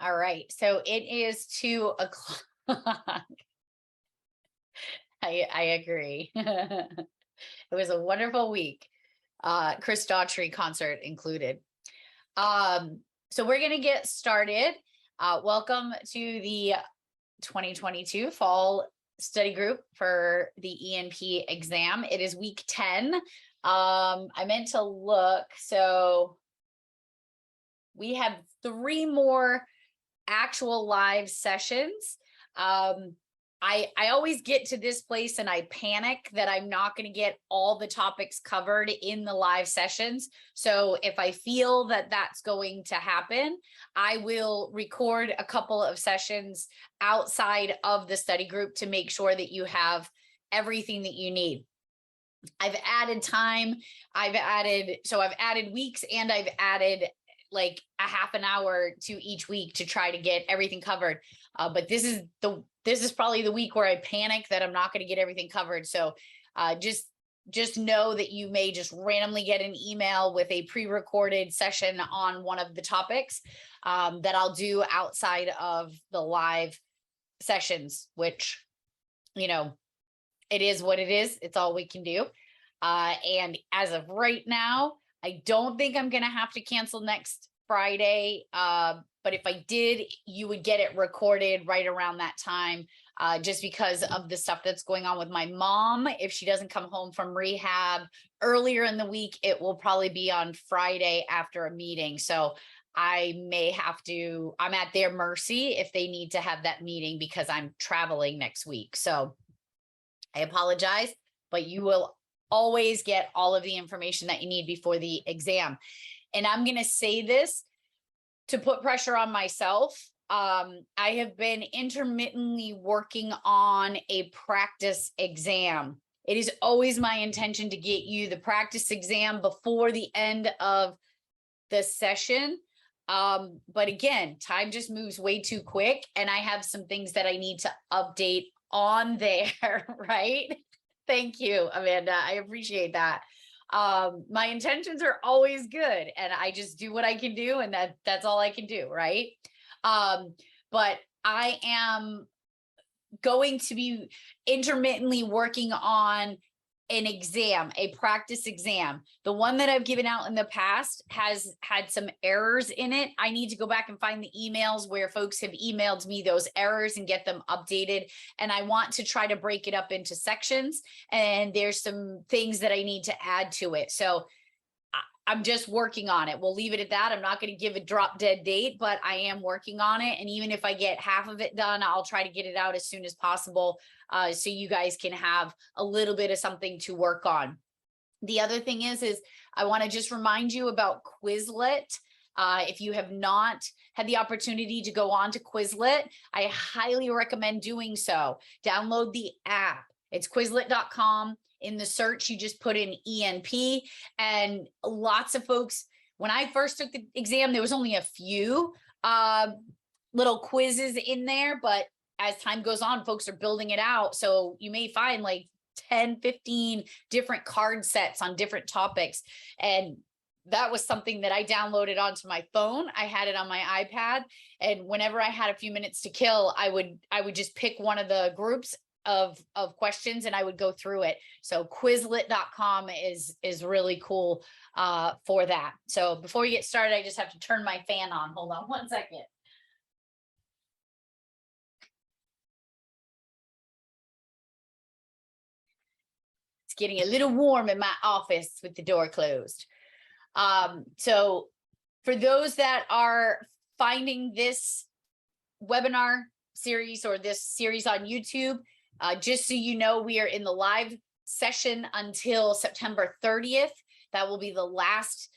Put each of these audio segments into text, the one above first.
All right, so it is 2 o'clock. I agree. It was a wonderful week. Chris Daughtry concert included. So we're gonna get started. Welcome to the 2022 fall study group for the ENP exam. It is week 10. I meant to look, so we have 3 more actual live sessions. I always get to this place and I panic that I'm not going to get all the topics covered in the live sessions. So if I feel that that's going to happen, I will record a couple of sessions outside of the study group to make sure that you have everything that you need. I've added time, I've added weeks, and I've added like a half an hour to each week to try to get everything covered. But this is probably the week where I panic that I'm not going to get everything covered. So just know that you may just randomly get an email with a pre-recorded session on one of the topics that I'll do outside of the live sessions, which, you know, it is what it is. It's all we can do. And as of right now, I don't think I'm going to have to cancel next Friday. But if I did, you would get it recorded right around that time, just because of the stuff that's going on with my mom. If she doesn't come home from rehab earlier in the week, it will probably be on Friday after a meeting. So I may have to, I'm at their mercy if they need to have that meeting because I'm traveling next week. So I apologize, but you will always get all of the information that you need before the exam. And I'm going to say this to put pressure on myself. I have been intermittently working on a practice exam. It is always my intention to get you the practice exam before the end of the session. But again, time just moves way too quick, and I have some things that I need to update on there, right? Thank you, Amanda. I appreciate that. My intentions are always good, and I just do what I can do, and that's all I can do, right? But I am going to be intermittently working on an exam, a practice exam. The one that I've given out in the past has had some errors in it. I need to go back and find the emails where folks have emailed me those errors and get them updated. And I want to try to break it up into sections. And there's some things that I need to add to it. So I'm just working on it. We'll leave it at that. I'm not going to give a drop dead date, but I am working on it. And even if I get half of it done, I'll try to get it out as soon as possible, so you guys can have a little bit of something to work on. The other thing is I want to just remind you about Quizlet. If you have not had the opportunity to go on to Quizlet, I highly recommend doing so. Download the app. It's Quizlet.com. In the search, you just put in ENP, and lots of folks, when I first took the exam, there was only a few little quizzes in there, but as time goes on, folks are building it out. So you may find like 10, 15 different card sets on different topics. And that was something that I downloaded onto my phone. I had it on my iPad. And whenever I had a few minutes to kill, I would just pick one of the groups of questions and I would go through it. So Quizlet.com is really cool for that. So before we get started, I just have to turn my fan on. Hold on one second. It's getting a little warm in my office with the door closed. So for those that are finding this webinar series or this series on YouTube, just so you know, we are in the live session until September 30th. That will be the last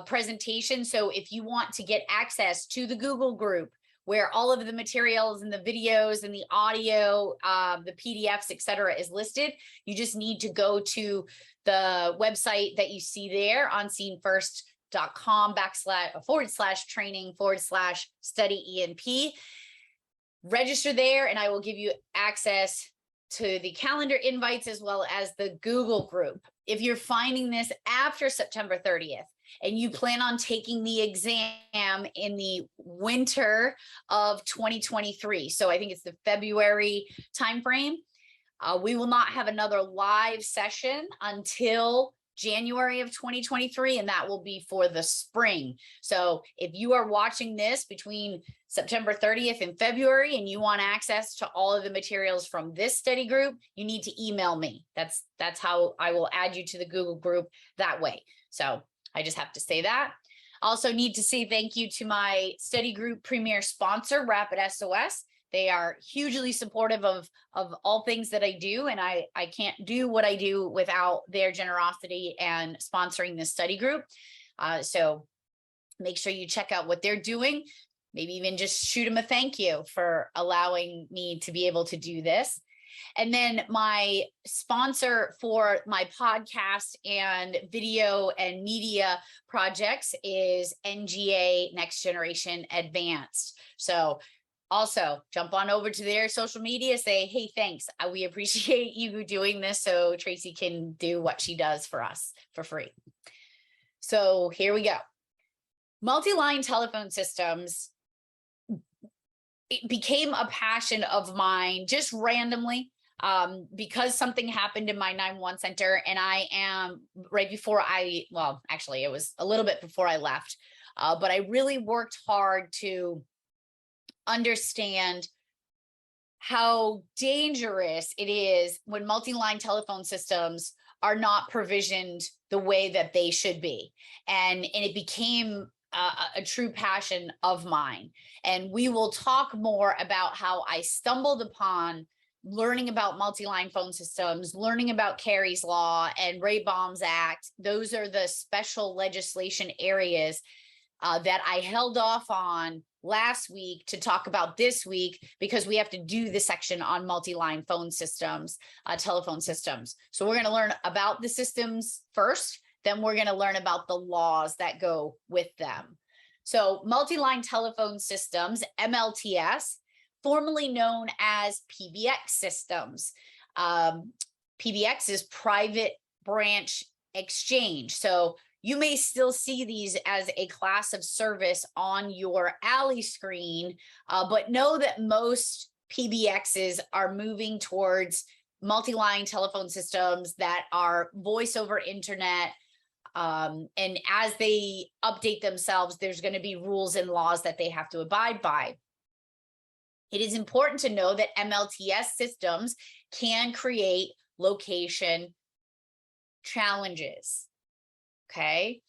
presentation. So if you want to get access to the Google group where all of the materials and the videos and the audio, the PDFs, etc., is listed, you just need to go to the website that you see there, onscenefirst.com/training/study ENP. Register there and I will give you access to the calendar invites as well as the Google group. If you're finding this after September 30th, and you plan on taking the exam in the winter of 2023, so I think it's the February timeframe, we will not have another live session until January of 2023, and that will be for the spring. So if you are watching this between September 30th and February and you want access to all of the materials from this study group, you need to email me. That's how I will add you to the Google group that way. So I just have to say that. Also need to say thank you to my study group premier sponsor, Rapid SOS. They are hugely supportive of all things that I do, and I can't do what I do without their generosity and sponsoring this study group. So make sure you check out what they're doing. Maybe even just shoot them a thank you for allowing me to be able to do this. And then my sponsor for my podcast and video and media projects is NGA Next Generation Advanced. So also jump on over to their social media, say, hey, thanks. We appreciate you doing this so Tracy can do what she does for us for free. So here we go. Multi-line telephone systems, it became a passion of mine just randomly because something happened in my 911 center, and I am right before well, actually it was a little bit before I left, but I really worked hard to understand how dangerous it is when multi-line telephone systems are not provisioned the way that they should be. And it became a true passion of mine. And we will talk more about how I stumbled upon learning about multi-line phone systems, learning about Carey's Law and Ray Baum's Act. Those are the special legislation areas that I held off on last week to talk about this week, because we have to do the section on multi-line phone systems, telephone systems. So we're going to learn about the systems first, then we're going to learn about the laws that go with them. So multi-line telephone systems, MLTS, formerly known as PBX systems. PBX is private branch exchange. So you may still see these as a class of service on your alley screen, but know that most PBXs are moving towards multi-line telephone systems that are voice over internet. And as they update themselves, there's going to be rules and laws that they have to abide by. It is important to know that MLTS systems can create location challenges. Okay,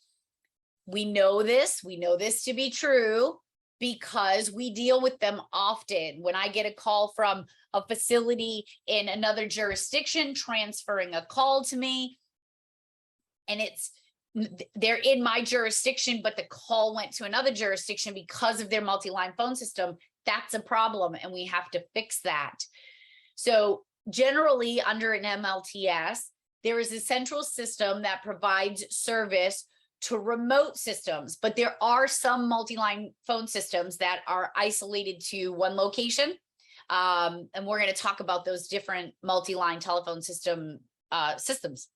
we know this to be true because we deal with them often. When I get a call from a facility in another jurisdiction transferring a call to me, and they're in my jurisdiction, but the call went to another jurisdiction because of their multi-line phone system, that's a problem, and we have to fix that. So generally under an MLTS, there is a central system that provides service to remote systems, but there are some multi-line phone systems that are isolated to one location. And we're going to talk about those different multi-line telephone systems.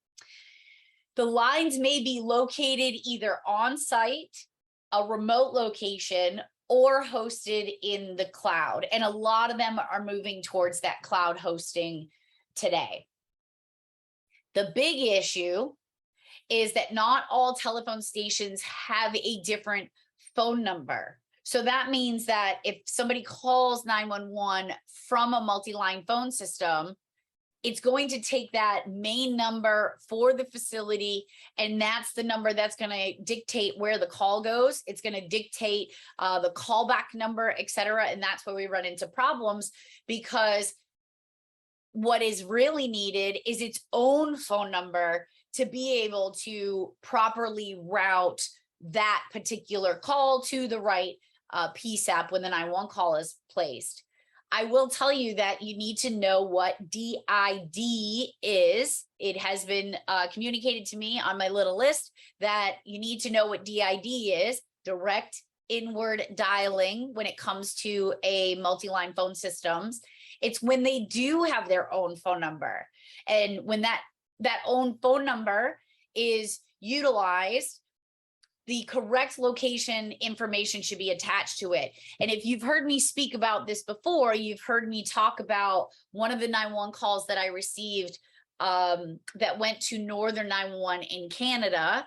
The lines may be located either on site, a remote location, or hosted in the cloud. And a lot of them are moving towards that cloud hosting today. The big issue is that not all telephone stations have a different phone number. So that means that if somebody calls 911 from a multi-line phone system, it's going to take that main number for the facility, and that's the number that's going to dictate where the call goes. It's going to dictate the callback number, et cetera. And that's where we run into problems, because what is really needed is its own phone number to be able to properly route that particular call to the right PSAP when the 911 call is placed. I will tell you that you need to know what DID is. It has been communicated to me on my little list that you need to know what DID is, direct inward dialing, when it comes to a multi-line phone systems. It's when they do have their own phone number. And when that own phone number is utilized the correct location information should be attached to it. And if you've heard me speak about this before, you've heard me talk about one of the 911 calls that I received that went to Northern 911 in Canada.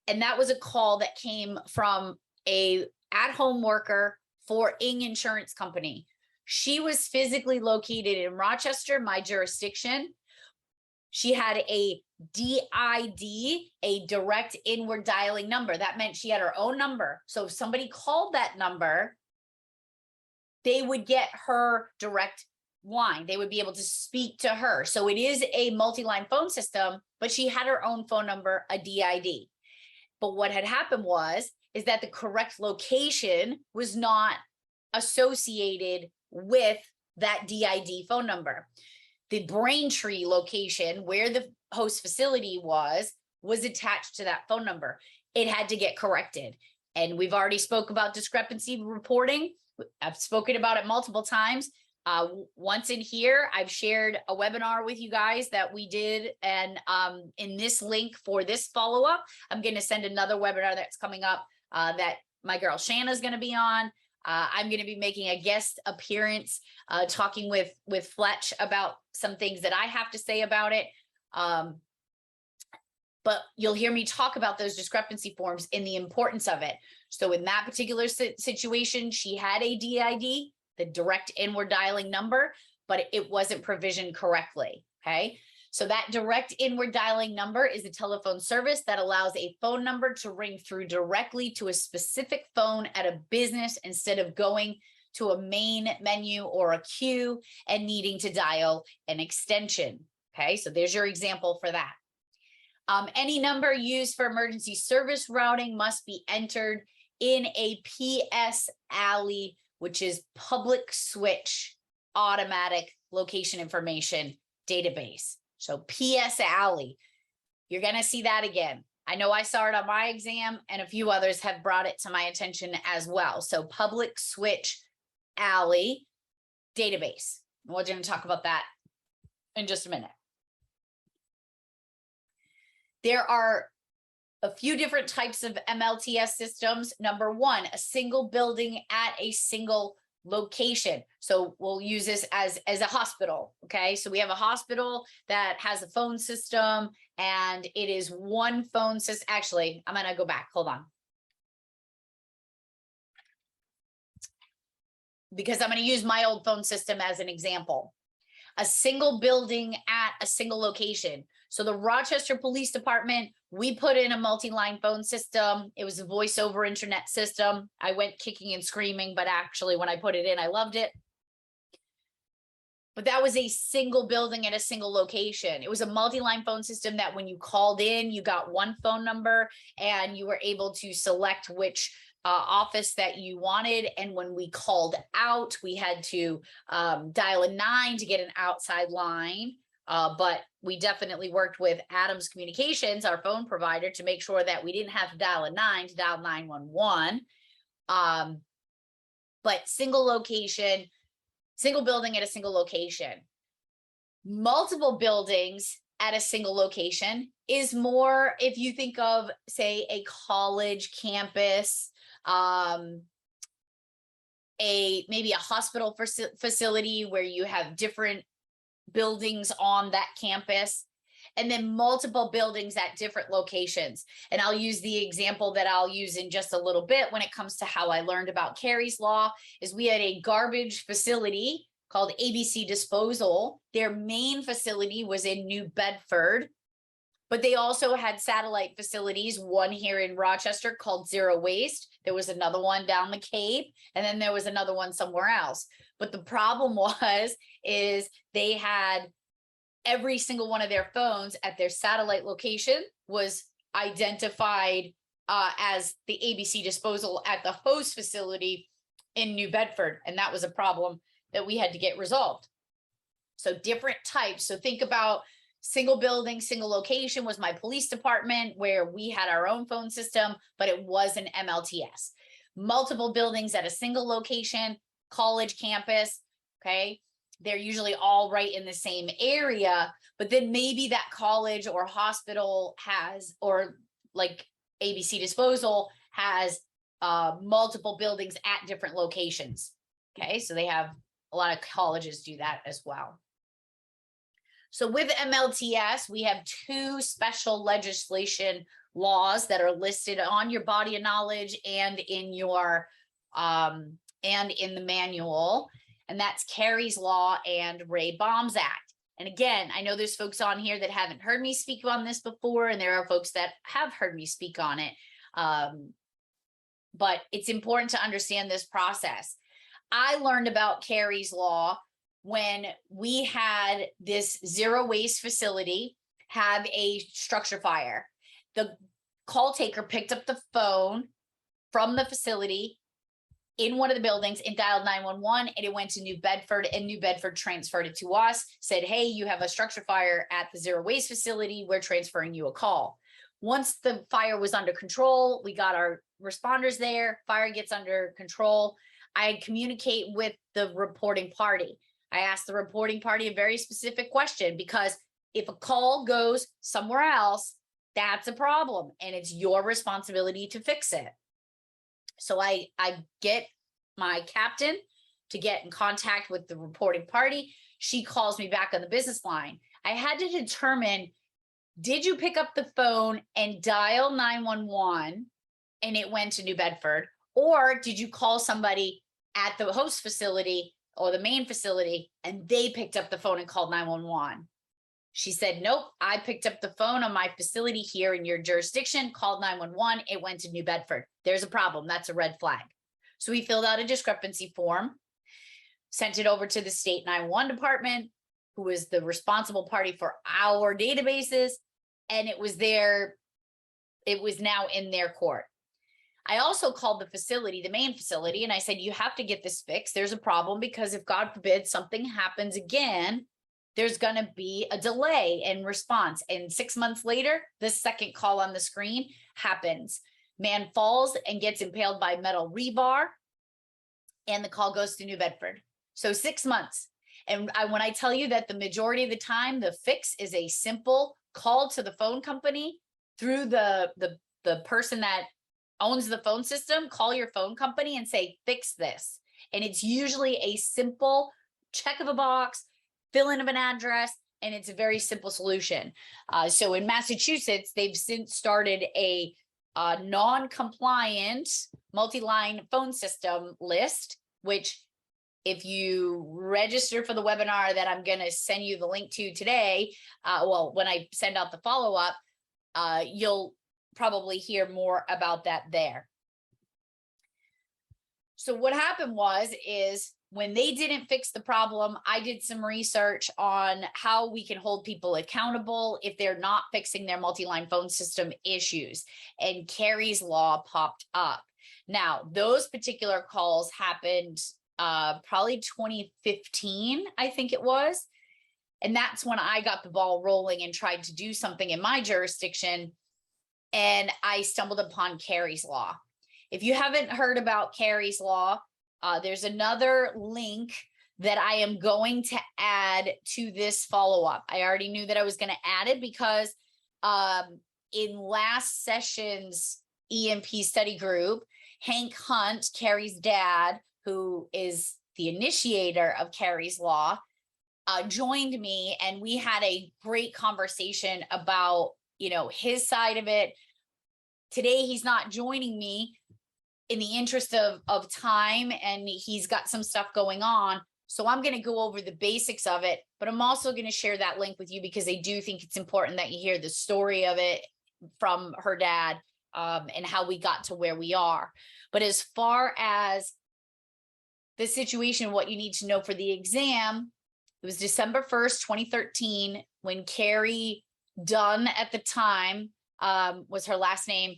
And that was a call that came from a at-home worker for Ing Insurance Company. She was physically located in Rochester, my jurisdiction. She had a DID, a direct inward dialing number. That meant she had her own number. So if somebody called that number, they would get her direct line. They would be able to speak to her. So it is a multi-line phone system, but she had her own phone number, a DID. But what had happened is that the correct location was not associated with that DID phone number. The Braintree location where the host facility was attached to that phone number. It had to get corrected. And we've already spoke about discrepancy reporting. I've spoken about it multiple times. Once in here, I've shared a webinar with you guys that we did. And in this link for this follow-up, I'm going to send another webinar that's coming up that my girl Shanna is going to be on. I'm going to be making a guest appearance, talking with Fletch about some things that I have to say about it. But you'll hear me talk about those discrepancy forms and the importance of it. So in that particular situation, she had a DID, the direct inward dialing number, but it wasn't provisioned correctly. Okay. So that direct inward dialing number is a telephone service that allows a phone number to ring through directly to a specific phone at a business instead of going to a main menu or a queue and needing to dial an extension. Okay, so there's your example for that. Any number used for emergency service routing must be entered in a PS alley, which is public switch automatic location information database. So PS alley, you're going to see that again. I know I saw it on my exam and a few others have brought it to my attention as well. So public switch alley database. We're going to talk about that in just a minute. There are a few different types of MLTS systems. Number one, a single building at a single location. So we'll use this as a hospital. Okay, so we have a hospital that has a phone system and it is one phone system. Actually, I'm going to go back. Hold on. Because I'm going to use my old phone system as an example. A single building at a single location. So the Rochester Police Department, we put in a multi-line phone system. It was a voice over internet system. I went kicking and screaming, but actually when I put it in, I loved it. But that was a single building at a single location. It was a multi-line phone system that when you called in, you got one phone number and you were able to select which office that you wanted. And when we called out, we had to dial a 9 to get an outside line. But we definitely worked with Adams Communications, our phone provider, to make sure that we didn't have to dial a 9 to dial 911. But single location, single building at a single location. Multiple buildings at a single location is more if you think of, say, a college campus, maybe a hospital facility where you have different buildings on that campus, and then multiple buildings at different locations. And I'll use the example that I'll use in just a little bit when it comes to how I learned about Carey's Law. Is we had a garbage facility called ABC Disposal. Their main facility was in New Bedford, but they also had satellite facilities, one here in Rochester called Zero Waste. There was another one down the Cape, and then there was another one somewhere else. But the problem is they had every single one of their phones at their satellite location was identified as the ABC Disposal at the host facility in New Bedford. And that was a problem that we had to get resolved. So different types. So think about single building, single location was my police department where we had our own phone system, but it was an MLTS. Multiple buildings at a single location, college campus, okay? They're usually all right in the same area, but then maybe that college or hospital has, or like ABC Disposal has multiple buildings at different locations. Okay, so they have a lot of colleges do that as well. So with MLTS, we have 2 special legislation laws that are listed on your body of knowledge and in your and in the manual, and that's Carey's Law and Ray Baum's Act. And again, I know there's folks on here that haven't heard me speak on this before, and there are folks that have heard me speak on it. But it's important to understand this process. I learned about Carey's Law when we had this zero waste facility have a structure fire. The call taker picked up the phone from the facility in one of the buildings and dialed 911, and it went to New Bedford, and New Bedford transferred it to us, said, hey, you have a structure fire at the zero waste facility. We're transferring you a call. Once the fire was under control, we got our responders there, fire gets under control. I communicate with the reporting party. I asked the reporting party a very specific question, because if a call goes somewhere else, that's a problem, and it's your responsibility to fix it. So I get my captain to get in contact with the reporting party. She calls me back on the business line. I had to determine, did you pick up the phone and dial 911 and it went to New Bedford, or did you call somebody at the host facility or the main facility and they picked up the phone and called 911? She said, nope, I picked up the phone on my facility here in your jurisdiction, called 911, it went to New Bedford. There's a problem. That's a red flag. So we filled out a discrepancy form, sent it over to the state 911 department, who is the responsible party for our databases, and it was now in their court. I also called the facility, the main facility, and I said, you have to get this fixed. There's a problem, because if God forbid something happens again, there's going to be a delay in response. And 6 months later, the second call on the screen happens. Man falls and gets impaled by metal rebar, and the call goes to New Bedford. So 6 months. And when I tell you that the majority of the time, the fix is a simple call to the phone company through the person that owns the phone system, call your phone company and say, fix this. And it's usually a simple check of a box, fill in of an address, and it's a very simple solution. So in Massachusetts, they've since started a non-compliant multi-line phone system list, which if you register for the webinar that I'm going to send you the link to today, when I send out the follow-up, you'll probably hear more about that there. So what happened is when they didn't fix the problem, I did some research on how we can hold people accountable if they're not fixing their multi-line phone system issues. And Carey's Law popped up. Now, those particular calls happened probably 2015, I think it was. And that's when I got the ball rolling and tried to do something in my jurisdiction. And I stumbled upon Carey's Law. If you haven't heard about Carey's Law, there's another link that I am going to add to this follow-up. I already knew that I was going to add it because in last session's ENP study group, Hank Hunt, Carey's dad, who is the initiator of Carey's Law, joined me, and we had a great conversation about, his side of it. Today, he's not joining me in the interest of time, and he's got some stuff going on. So I'm going to go over the basics of it, but I'm also going to share that link with you because I do think it's important that you hear the story of it from her dad and how we got to where we are. But as far as the situation, what you need to know for the exam, it was December 1st, 2013, when Carey Dunn at the time was her last name,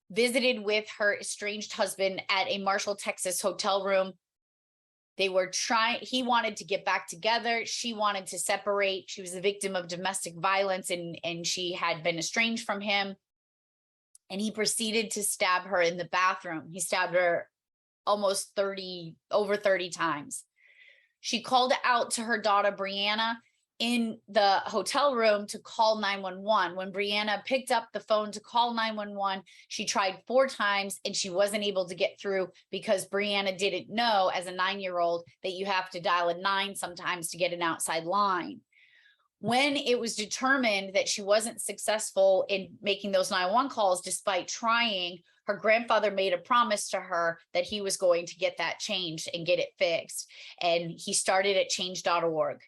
visited with her estranged husband at a Marshall, Texas hotel room. He wanted to get back together. She wanted to separate. She was the victim of domestic violence and she had been estranged from him. And he proceeded to stab her in the bathroom. He stabbed her over 30 times. She called out to her daughter, Brianna, in the hotel room to call 911. When Brianna picked up the phone to call 911, she tried 4 times and she wasn't able to get through because Brianna didn't know, as a 9-year-old, that you have to dial a 9 sometimes to get an outside line. When it was determined that she wasn't successful in making those 911 calls, despite trying, her grandfather made a promise to her that he was going to get that changed and get it fixed. And he started at change.org.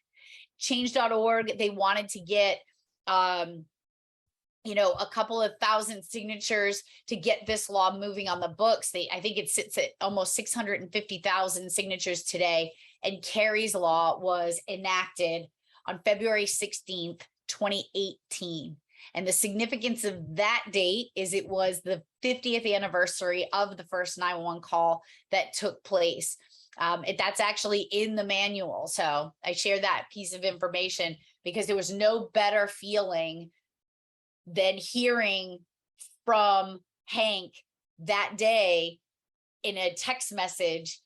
Change.org, they wanted to get, you know, a couple of thousand signatures to get this law moving on the books. I think it sits at almost 650,000 signatures today. And Carrie's Law was enacted on February 16th, 2018. And the significance of that date is it was the 50th anniversary of the first 911 call that took place. That's actually in the manual. So I share that piece of information because there was no better feeling than hearing from Hank that day in a text message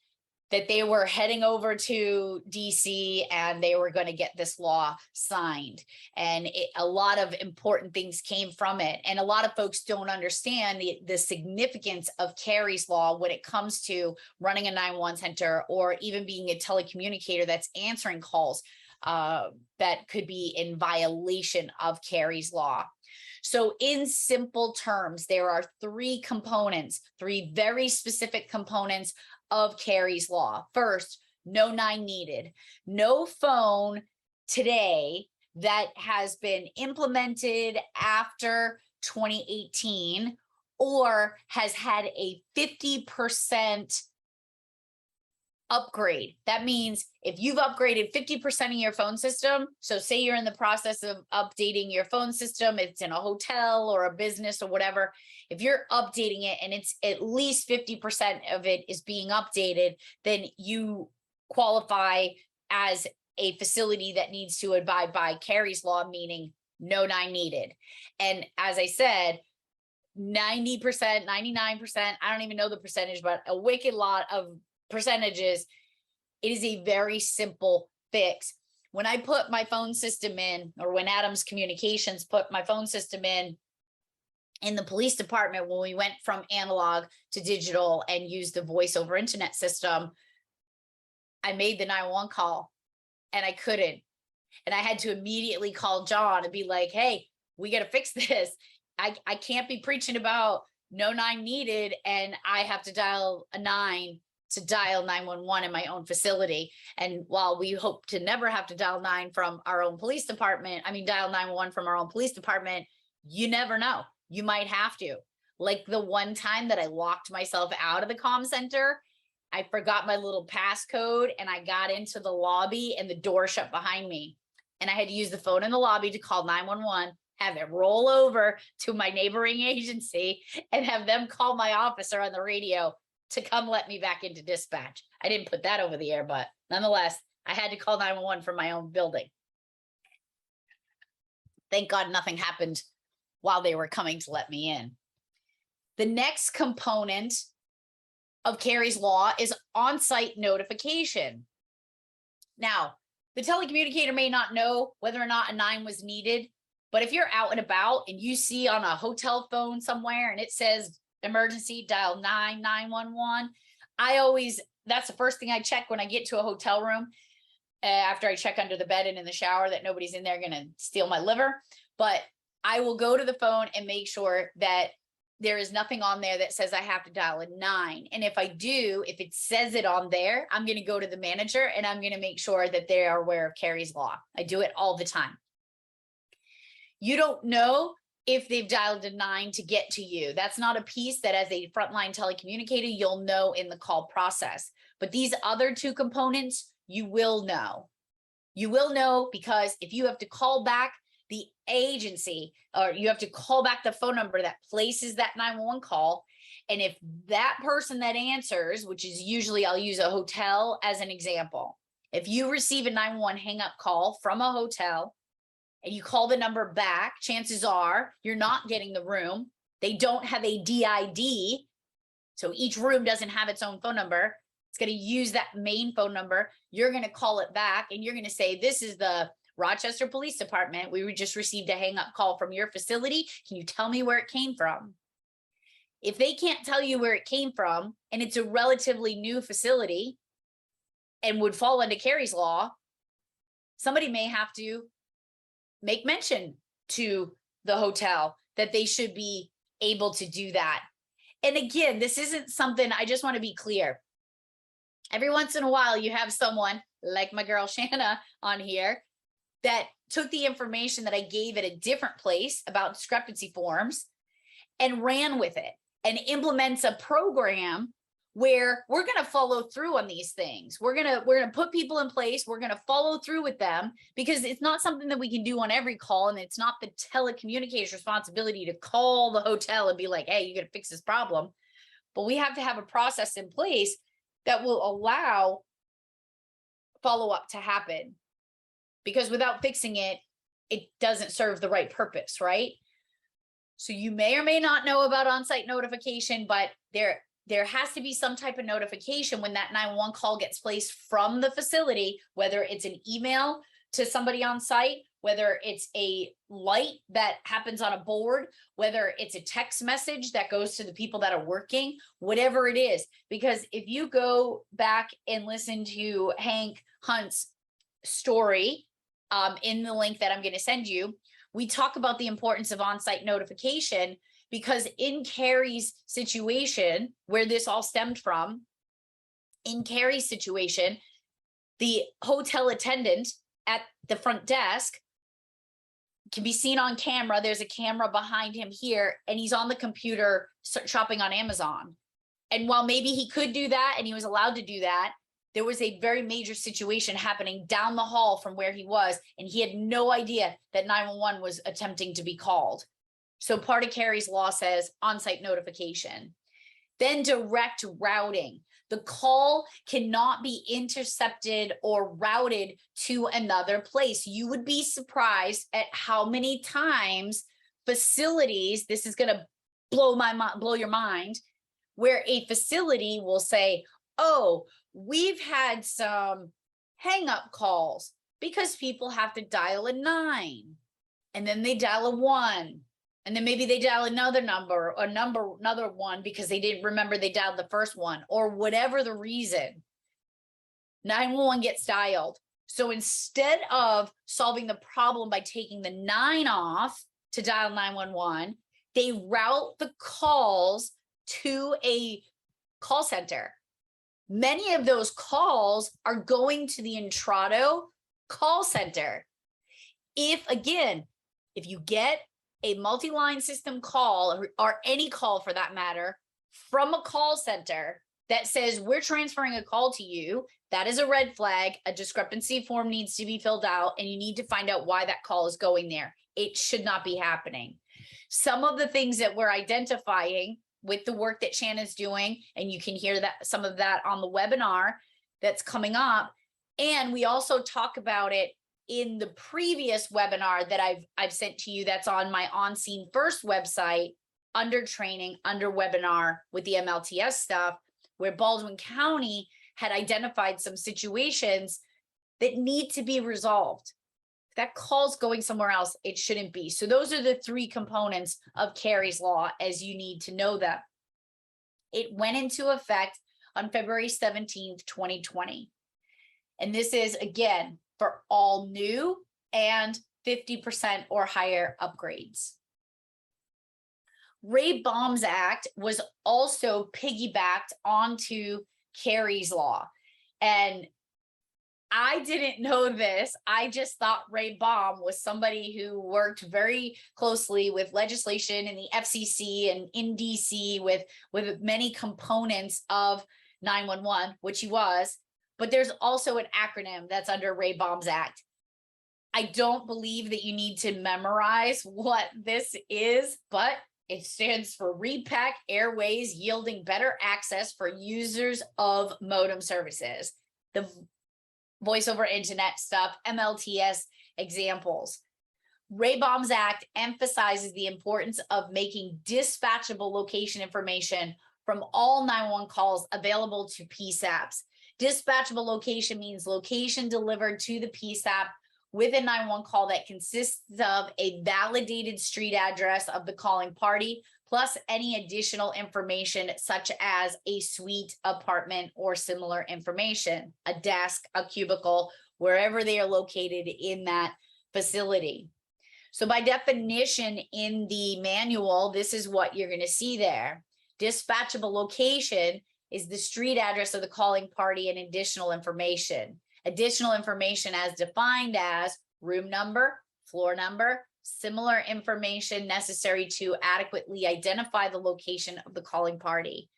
that they were heading over to DC and they were going to get this law signed. And a lot of important things came from it. And a lot of folks don't understand the significance of Carrie's Law when it comes to running a 911 center or even being a telecommunicator that's answering calls that could be in violation of Carrie's Law. So in simple terms, there are 3 components, 3 very specific components of Carrie's Law. First, no 9 needed. No phone today that has been implemented after 2018 or has had a 50% upgrade. That means if you've upgraded 50% of your phone system, so say you're in the process of updating your phone system, it's in a hotel or a business or whatever, if you're updating it and it's at least 50% of it is being updated, then you qualify as a facility that needs to abide by Carrie's Law, meaning no 9 needed. And as I said, 90%, 99%, I don't even know the percentage, but a wicked lot of percentages, it is a very simple fix. When I put my phone system in, or when Adams Communications put my phone system in the police department, when we went from analog to digital and used the voice over internet system, I made the 911 call and I couldn't. And I had to immediately call John and be like, hey, we got to fix this. I can't be preaching about no 9 needed and I have to dial a 9 to dial 911 in my own facility. And while we hope to never have to dial 9 from our own police department, dial 911 from our own police department, you never know. You might have to. Like the one time that I locked myself out of the comm center, I forgot my little passcode and I got into the lobby and the door shut behind me. And I had to use the phone in the lobby to call 911, have it roll over to my neighboring agency and have them call my officer on the radio to come let me back into dispatch. I didn't put that over the air, but nonetheless, I had to call 911 from my own building. Thank God nothing happened while they were coming to let me in. The next component of Carrie's Law is on-site notification. Now, the telecommunicator may not know whether or not a 9 was needed, but if you're out and about and you see on a hotel phone somewhere and it says emergency, dial 911, that's the first thing I check when I get to a hotel room, after I check under the bed and in the shower that nobody's in there going to steal my liver. But I will go to the phone and make sure that there is nothing on there that says I have to dial a 9. And if I do, if it says it on there, I'm going to go to the manager and I'm going to make sure that they are aware of Carrie's Law. I do it all the time. You don't know if they've dialed a 9 to get to you. That's not a piece that as a frontline telecommunicator, you'll know in the call process. But these other 2 components, you will know. You will know because if you have to call back the agency, or you have to call back the phone number that places that 911 call, and if that person that answers, which is usually, I'll use a hotel as an example. If you receive a 911 hang up call from a hotel, and you call the number back, chances are you're not getting the room. They don't have a DID. So each room doesn't have its own phone number. It's going to use that main phone number. You're going to call it back and you're going to say, this is the Rochester Police Department, we just received a hang up call from your facility. Can you tell me where it came from? If they can't tell you where it came from, and it's a relatively new facility and would fall under Carrie's law, somebody may have to make mention to the hotel that they should be able to do that. And again, this isn't something, I just want to be clear. Every once in a while, you have someone like my girl Shanna on here that took the information that I gave at a different place about discrepancy forms and ran with it and implements a program where we're going to follow through on these things. We're going to put people in place. We're going to follow through with them, because it's not something that we can do on every call. And it's not the telecommunicator's responsibility to call the hotel and be like, hey, you got to fix this problem. But we have to have a process in place that will allow follow-up to happen, because without fixing it, it doesn't serve the right purpose, right? So you may or may not know about on-site notification, but there has to be some type of notification when that 911 call gets placed from the facility, whether it's an email to somebody on site, whether it's a light that happens on a board, whether it's a text message that goes to the people that are working, whatever it is. Because if you go back and listen to Hank Hunt's story in the link that I'm going to send you, we talk about the importance of on-site notification, because in Carrie's situation, where this all stemmed from, in Carrie's situation, the hotel attendant at the front desk can be seen on camera. There's a camera behind him here, and he's on the computer shopping on Amazon. And while maybe he could do that and he was allowed to do that, there was a very major situation happening down the hall from where he was, and he had no idea that 911 was attempting to be called. So part of Carrie's law says on-site notification. Then direct routing. The call cannot be intercepted or routed to another place. You would be surprised at how many times facilities, this is going to blow your mind, where a facility will say, oh, we've had some hang-up calls because people have to dial a 9, and then they dial a 1. And then maybe they dial another number, another one, because they didn't remember they dialed the first one, or whatever the reason. 911 gets dialed. So instead of solving the problem by taking the 9 off to dial 911, they route the calls to a call center. Many of those calls are going to the Intrado call center. If you get a multi-line system call, or any call for that matter, from a call center that says we're transferring a call to you, that is a red flag. A discrepancy form needs to be filled out, and you need to find out why that call is going there. It should not be happening. Some of the things that we're identifying with the work that Shanna's doing, and you can hear that some of that on the webinar that's coming up. And we also talk about it in the previous webinar that I've sent to you, that's on my On Scene First website, under training, under webinar with the MLTS stuff, where Baldwin County had identified some situations that need to be resolved. If that call's going somewhere else, it shouldn't be. So those are the 3 components of Carrie's law, as you need to know them. It went into effect on February 17th, 2020. And this is, again, for all new and 50% or higher upgrades. Ray Baum's Act was also piggybacked onto Carrie's law. And I didn't know this. I just thought Ray Baum was somebody who worked very closely with legislation in the FCC and in DC with many components of 911, which he was. But there's also an acronym that's under Ray Baum's Act. I don't believe that you need to memorize what this is, but it stands for REPAC Airways Yielding Better Access for Users of Modem Services. The voice over internet stuff, MLTS examples. Ray Baum's Act emphasizes the importance of making dispatchable location information from all 911 calls available to PSAPs. Dispatchable location means location delivered to the PSAP with a 911 call that consists of a validated street address of the calling party, plus any additional information such as a suite, apartment, or similar information, a desk, a cubicle, wherever they are located in that facility. So by definition in the manual, this is what you're going to see there. Dispatchable location is the street address of the calling party and additional information. Additional information as defined as room number, floor number, similar information necessary to adequately identify the location of the calling party.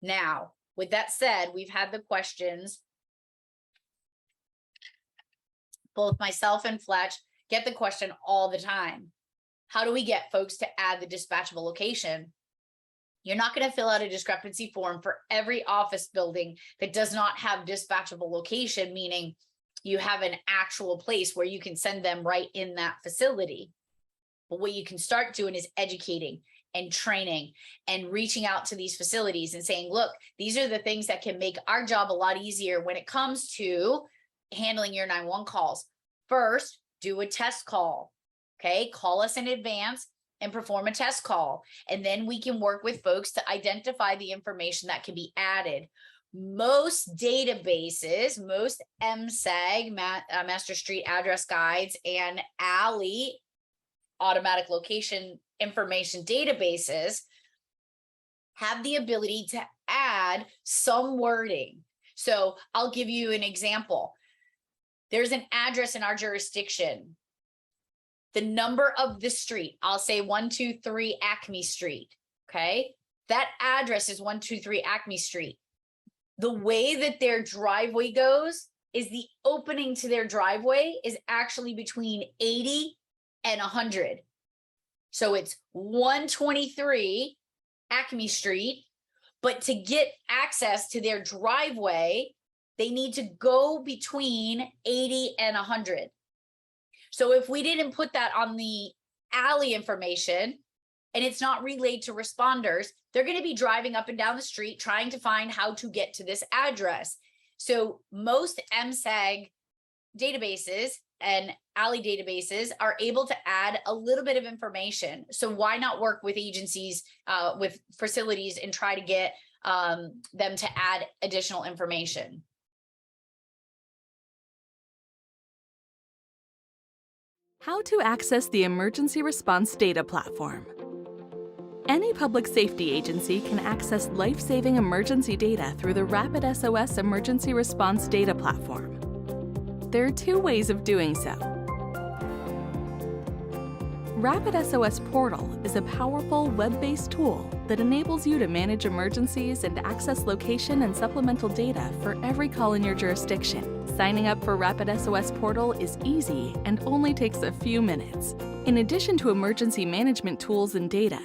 Now, with that said, we've had the questions. Both myself and Fletch get the question all the time. How do we get folks to add the dispatchable location? You're not going to fill out a discrepancy form for every office building that does not have dispatchable location, meaning you have an actual place where you can send them right in that facility. But what you can start doing is educating and training and reaching out to these facilities and saying, look, these are the things that can make our job a lot easier when it comes to handling your 911 calls. First, do a test call. Okay, call us in advance and perform a test call. And then we can work with folks to identify the information that can be added. Most databases, most MSAG, Master Street Address Guides, and ALI, Automatic Location Information databases, have the ability to add some wording. So I'll give you an example. There's an address in our jurisdiction. The number of the street, I'll say 123 Acme Street, okay? That address is 123 Acme Street. The way that their driveway goes is the opening to their driveway is actually between 80 and 100. So it's 123 Acme Street, but to get access to their driveway, they need to go between 80 and 100. So if we didn't put that on the alley information and it's not relayed to responders, they're going to be driving up and down the street trying to find how to get to this address. So most MSAG databases and alley databases are able to add a little bit of information. So why not work with agencies, with facilities, and try to get them to add additional information? How to access the Emergency Response Data Platform. Any public safety agency can access life-saving emergency data through the RapidSOS Emergency Response Data Platform. There are two ways of doing so. RapidSOS Portal is a powerful web-based tool that enables you to manage emergencies and access location and supplemental data for every call in your jurisdiction. Signing up for RapidSOS Portal is easy and only takes a few minutes. In addition to emergency management tools and data,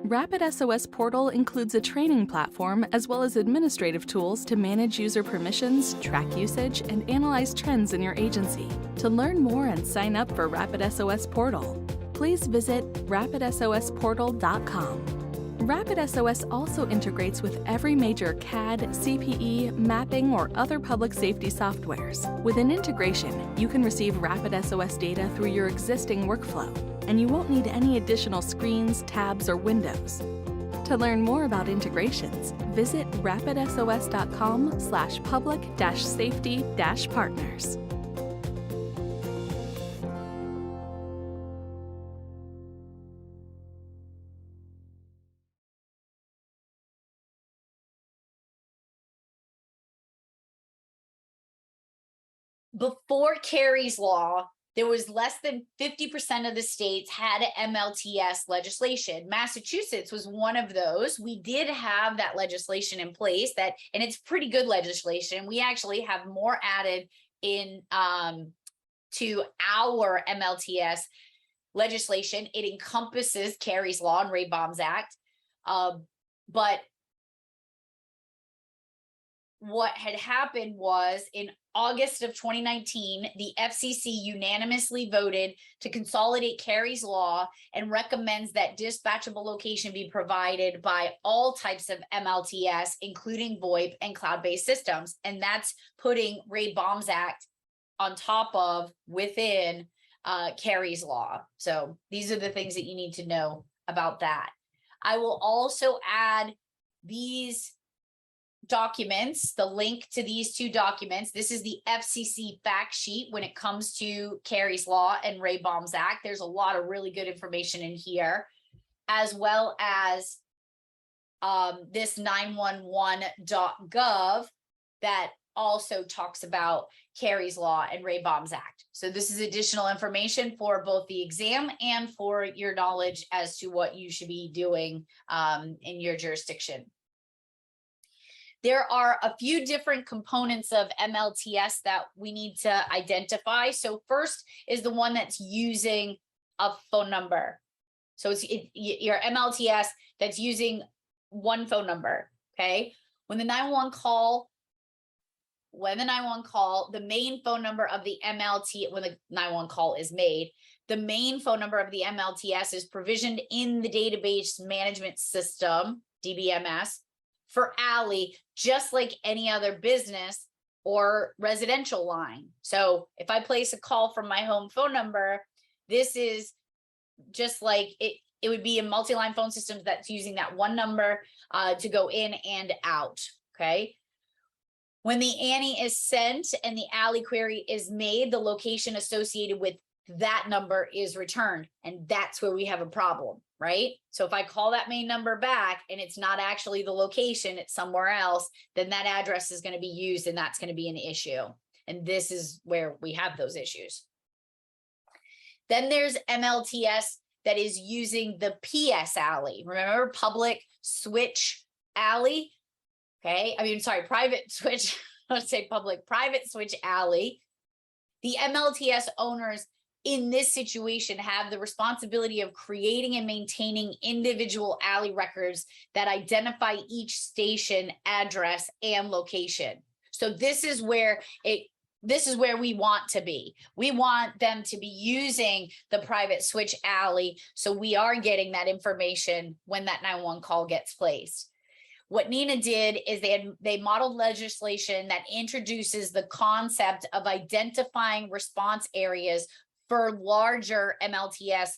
RapidSOS Portal includes a training platform as well as administrative tools to manage user permissions, track usage, and analyze trends in your agency. To learn more and sign up for RapidSOS Portal, please visit rapidsosportal.com. RapidSOS also integrates with every major CAD, CPE, mapping, or other public safety softwares. With an integration, you can receive RapidSOS data through your existing workflow, and you won't need any additional screens, tabs, or windows. To learn more about integrations, visit rapidsos.com/public-safety-partners. Before Kerry's law, there was less than 50% of the states had MLTS legislation. Massachusetts was one of those. We did have that legislation in place, and it's pretty good legislation. We actually have more added in to our MLTS legislation. It encompasses Kerry's law and Ray Baum's Act. But what had happened was in August of 2019, the FCC unanimously voted to consolidate Kerry's law and recommends that dispatchable location be provided by all types of MLTS, including VoIP and cloud-based systems. And that's putting Ray Baum's Act on top of, within Carey's law. So these are the things that you need to know about that. I will also add these documents, the link to these two documents. This is the FCC fact sheet when it comes to Carey's law and Ray Baum's Act. There's a lot of really good information in here, as well as this 911.gov that also talks about Carey's law and Ray Baum's Act. So this is additional information for both the exam and for your knowledge as to what you should be doing in your jurisdiction. There are a few different components of MLTS that we need to identify. So first is the one that's using a phone number. So it's your MLTS that's using one phone number, okay? When the 911 call, the main phone number of the MLT, when the 911 call is made, the main phone number of the MLTS is provisioned in the database management system, DBMS, for ALI, just like any other business or residential line. So if I place a call from my home phone number, this is just like it would be a multi-line phone system that's using that one number to go in and out, okay? When the ANI is sent and the ALI query is made, the location associated with that number is returned, and that's where we have a problem, right? So if I call that main number back and it's not actually the location, it's somewhere else, then that address is going to be used and that's going to be an issue. And this is where we have those issues. Then there's MLTS that is using the PS ALI. Remember, public switch ALI? Okay, private switch. I would say public private switch ALI. The MLTS owners in this situation have the responsibility of creating and maintaining individual ALI records that identify each station address and location. So this is where we want to be. We want them to be using the private switch ALI, so we are getting that information when that 911 call gets placed. What NENA did is they modeled legislation that introduces the concept of identifying response areas for larger MLTS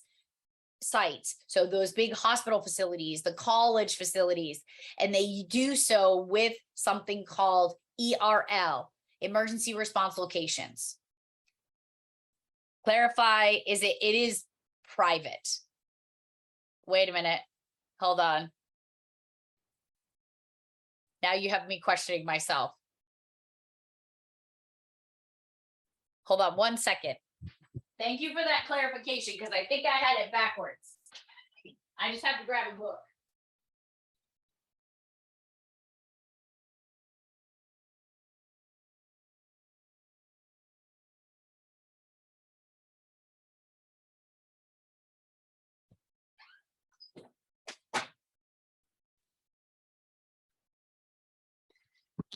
sites. So those big hospital facilities, the college facilities, and they do so with something called ERL, emergency response locations. Clarify, it is private. Wait a minute, hold on. Now you have me questioning myself. Hold on 1 second. Thank you for that clarification, because I think I had it backwards. I just have to grab a book.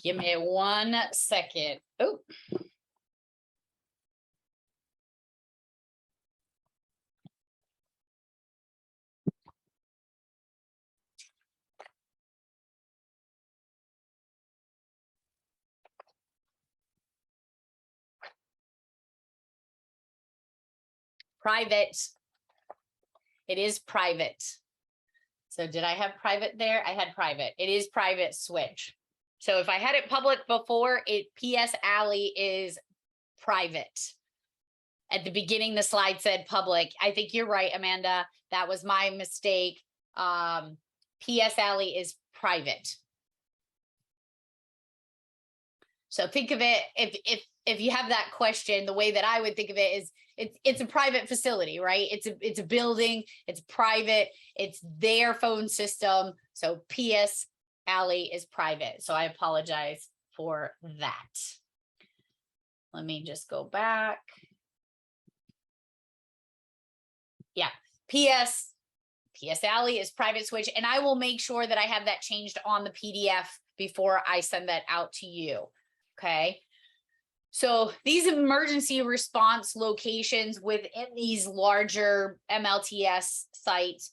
Give me 1 second. Oh. Private. It is private. So did I have private there? I had private. It is private switch. So if I had it public before, PS ALI is private. At the beginning, the slide said public. I think you're right, Amanda. That was my mistake. PS ALI is private. So think of it, if you have that question, the way that I would think of it is it's a private facility, right? It's a building, it's private, it's their phone system. So PS ALI is private. So I apologize for that. Let me just go back. Yeah, PS ALI is private switch, and I will make sure that I have that changed on the PDF before I send that out to you. Okay. So these emergency response locations within these larger MLTS sites,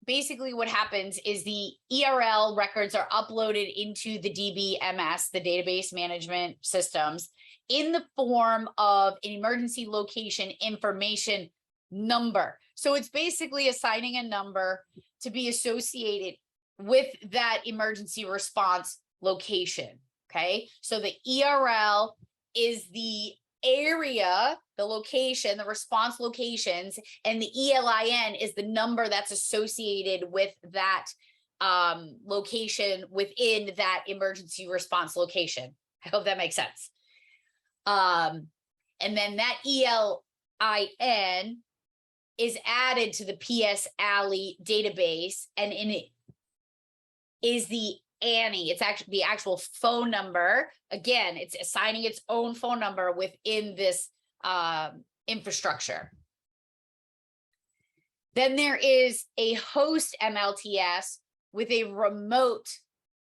basically what happens is the ERL records are uploaded into the DBMS, the database management systems, in the form of an emergency location information number. So it's basically assigning a number to be associated with that emergency response location. Okay, so the ERL is the area, the location, the response locations, and the ELIN is the number that's associated with that location within that emergency response location. I hope that makes sense. And then that ELIN is added to the PS Alley database, and in it is the ANI. It's actually the actual phone number. Again, it's assigning its own phone number within this infrastructure. Then there is a host MLTS with a remote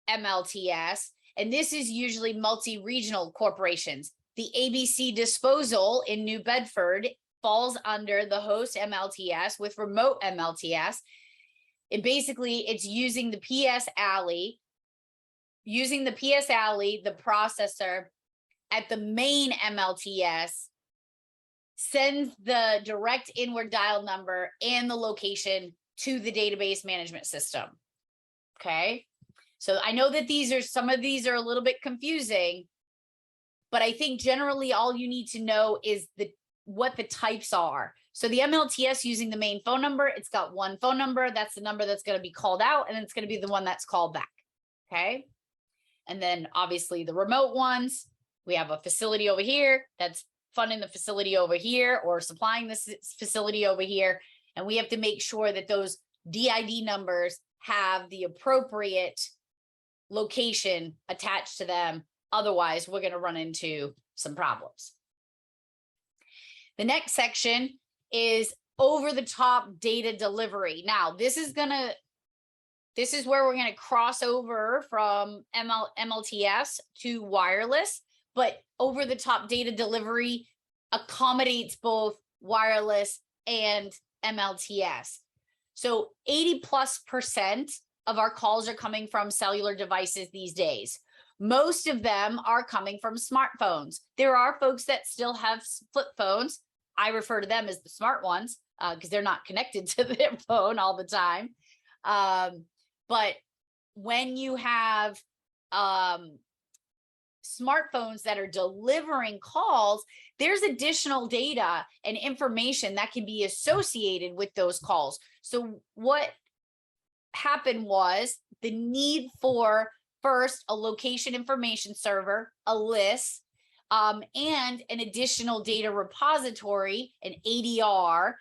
MLTS, and this is usually multi-regional corporations. The ABC disposal in New Bedford falls under the host MLTS with remote MLTS. And basically, it's using the PS Alley, the processor at the main MLTS, sends the direct inward dial number and the location to the database management system. Okay, so I know that some of these are a little bit confusing, but I think generally all you need to know is what the types are. So the MLTS using the main phone number, it's got one phone number. That's the number that's going to be called out, and it's going to be the one that's called back. Okay. And then obviously the remote ones, we have a facility over here that's funding the facility over here or supplying this facility over here. And we have to make sure that those DID numbers have the appropriate location attached to them. Otherwise, we're going to run into some problems. The next section is over-the-top data delivery. Now, this is where we're going to cross over from MLTS to wireless, but over-the-top data delivery accommodates both wireless and MLTS. So 80+% of our calls are coming from cellular devices these days. Most of them are coming from smartphones. There are folks that still have flip phones. I refer to them as the smart ones because they're not connected to their phone all the time. But when you have smartphones that are delivering calls, there's additional data and information that can be associated with those calls. So what happened was the need for first a location information server, a list, and an additional data repository, an ADR,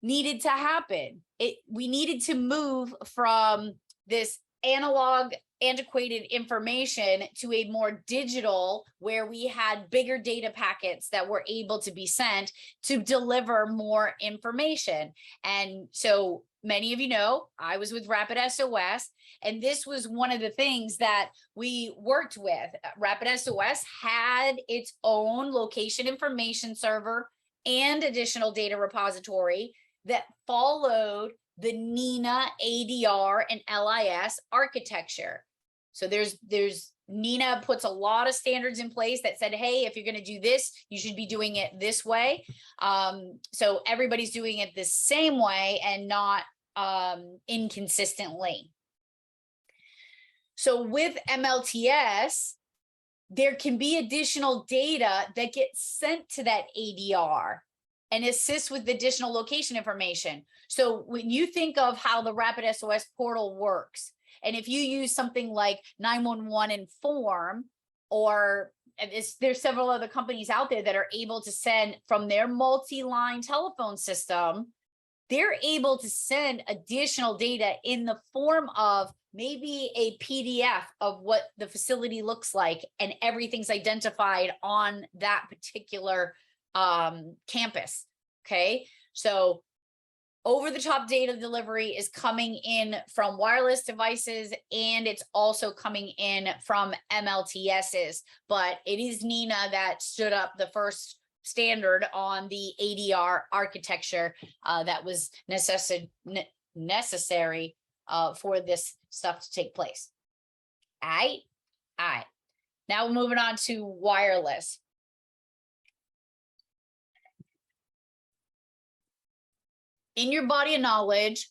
needed to happen. We needed to move from this analog, antiquated information to a more digital, where we had bigger data packets that were able to be sent to deliver more information. And so many of you know, I was with Rapid SOS, and this was one of the things that we worked with. Rapid SOS had its own location information server and additional data repository that followed the NINA, ADR, and LIS architecture. So NINA puts a lot of standards in place that said, hey, if you're going to do this, you should be doing it this way. So everybody's doing it the same way and not inconsistently. So with MLTS, there can be additional data that gets sent to that ADR and assists with additional location information. So when you think of how the Rapid SOS portal works, and if you use something like 911 Inform, or there's several other companies out there that are able to send from their multi-line telephone system, they're able to send additional data in the form of maybe a PDF of what the facility looks like, and everything's identified on that particular campus. Okay, so over-the-top data delivery is coming in from wireless devices, and it's also coming in from MLTSs, but it is NINA that stood up the first standard on the ADR architecture that was necessary for this stuff to take place. All right. Now moving on to wireless. in your body of knowledge,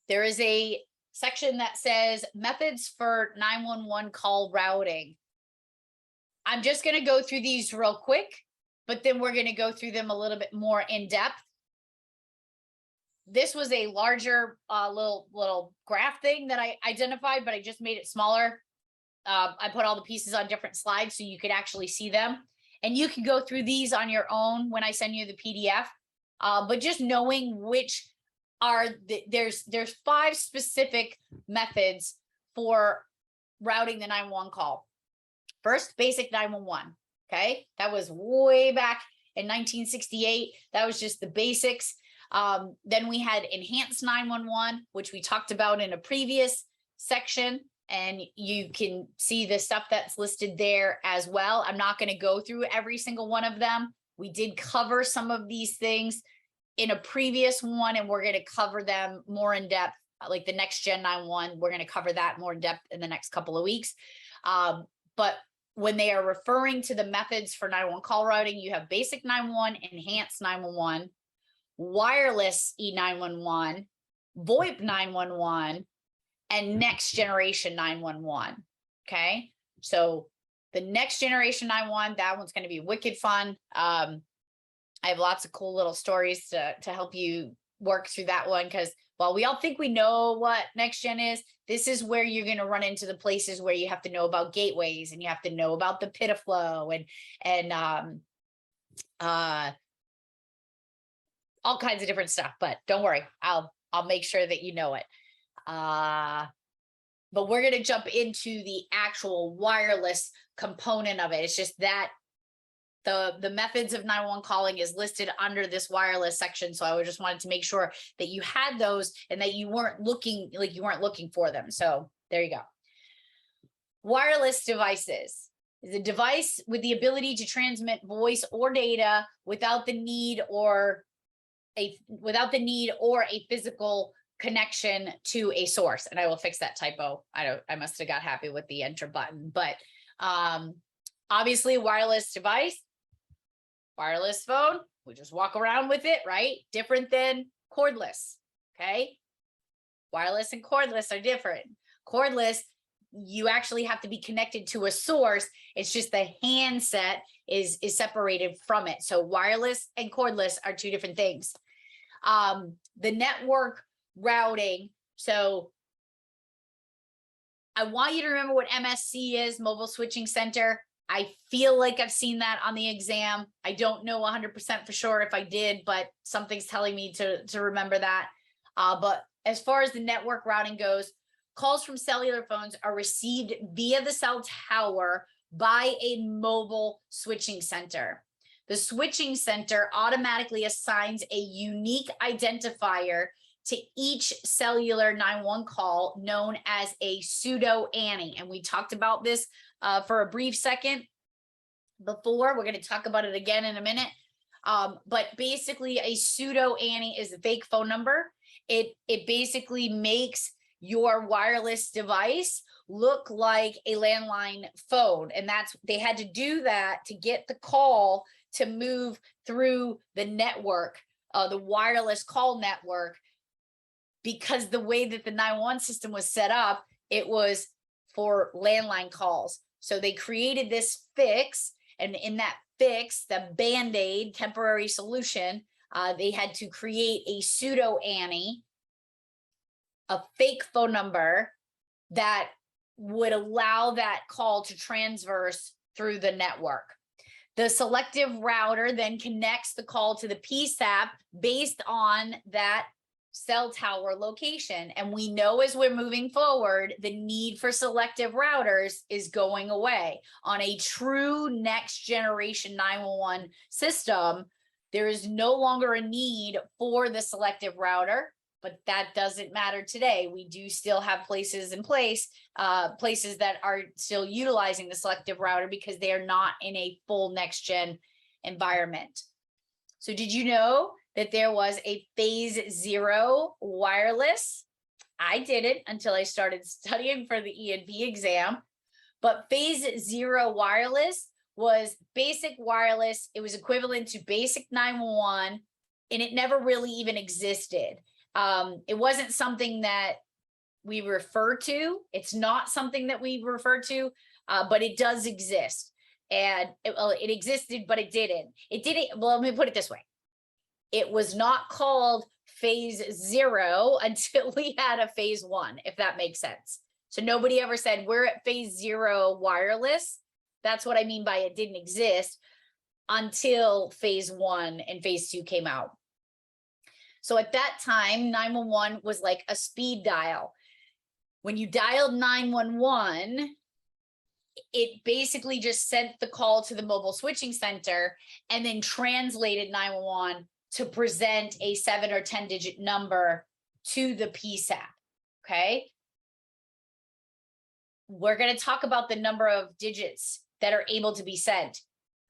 there is a section that says methods for 911 call routing. I'm just going to go through these real quick, but then we're going to go through them a little bit more in depth. This was a larger little graph thing that I identified, but I just made it smaller. I put all the pieces on different slides so you could actually see them. And you can go through these on your own when I send you the PDF. But just knowing which are there's 5 specific methods for routing the 911 call. First, basic 911. Okay, that was way back in 1968. That was just the basics. Then we had enhanced 911, which we talked about in a previous section, and you can see the stuff that's listed there as well. I'm not going to go through every single one of them. We did cover some of these things in a previous one, and we're going to cover them more in depth, like the next gen 911. We're going to cover that more in depth in the next couple of weeks. But when they are referring to the methods for 911 call routing, you have basic 911, enhanced 911, wireless E911, VoIP 911, and next generation 911. Okay, so the next generation 911, that one's going to be wicked fun. I have lots of cool little stories to help you work through that one, because while we all think we know what next gen is, this is where you're going to run into the places where you have to know about gateways, and you have to know about the PITA flow and all kinds of different stuff. But don't worry, I'll make sure that you know it. But we're going to jump into the actual wireless component of it. It's just that the methods of 911 calling is listed under this wireless section. So I just wanted to make sure that you had those and that you weren't looking for them. So there you go. Wireless devices is a device with the ability to transmit voice or data without the need or a physical connection to a source. And I will fix that typo. I must have got happy with the enter button, but obviously wireless device, wireless phone, we just walk around with it, right? Different than cordless. Okay. Wireless and cordless are different. Cordless, you actually have to be connected to a source. It's just the handset is separated from it. So wireless and cordless are 2 different things. The network routing. So I want you to remember what MSC is, Mobile Switching Center. I feel like I've seen that on the exam. I don't know 100% for sure if I did, but something's telling me to remember that. But as far as the network routing goes, calls from cellular phones are received via the cell tower by a mobile switching center. The switching center automatically assigns a unique identifier to each cellular 911 call known as a pseudo ANI. And we talked about this for a brief second before. We're going to talk about it again in a minute. But basically a pseudo ANI is a fake phone number. It basically makes your wireless device look like a landline phone. And they had to do that to get the call to move through the network, the wireless call network, because the way that the 911 system was set up, it was for landline calls. So they created this fix, and in that fix, the Band-Aid temporary solution, they had to create a pseudo ANI, a fake phone number that would allow that call to transverse through the network. The selective router then connects the call to the PSAP based on that cell tower location. And we know as we're moving forward, the need for selective routers is going away. On a true next generation 911 system, there is no longer a need for the selective router, but that doesn't matter today. We do still have places that are still utilizing the selective router because they are not in a full next gen environment. So did you know that there was a phase 0 wireless? I didn't until I started studying for the ENP exam, but phase 0 wireless was basic wireless. It was equivalent to basic 911. and it never really even existed. It wasn't something that we refer to. It's not something that we refer to, but it does exist. And it existed, but it didn't. Well, let me put it this way. It was not called phase 0 until we had a phase 1, if that makes sense. So nobody ever said we're at phase 0 wireless. That's what I mean by it didn't exist until phase 1 and phase 2 came out. So at that time, 911 was like a speed dial. When you dialed 911, it basically just sent the call to the mobile switching center and then translated 911 to present a 7 or 10 digit number to the PSAP. Okay. We're going to talk about the number of digits that are able to be sent.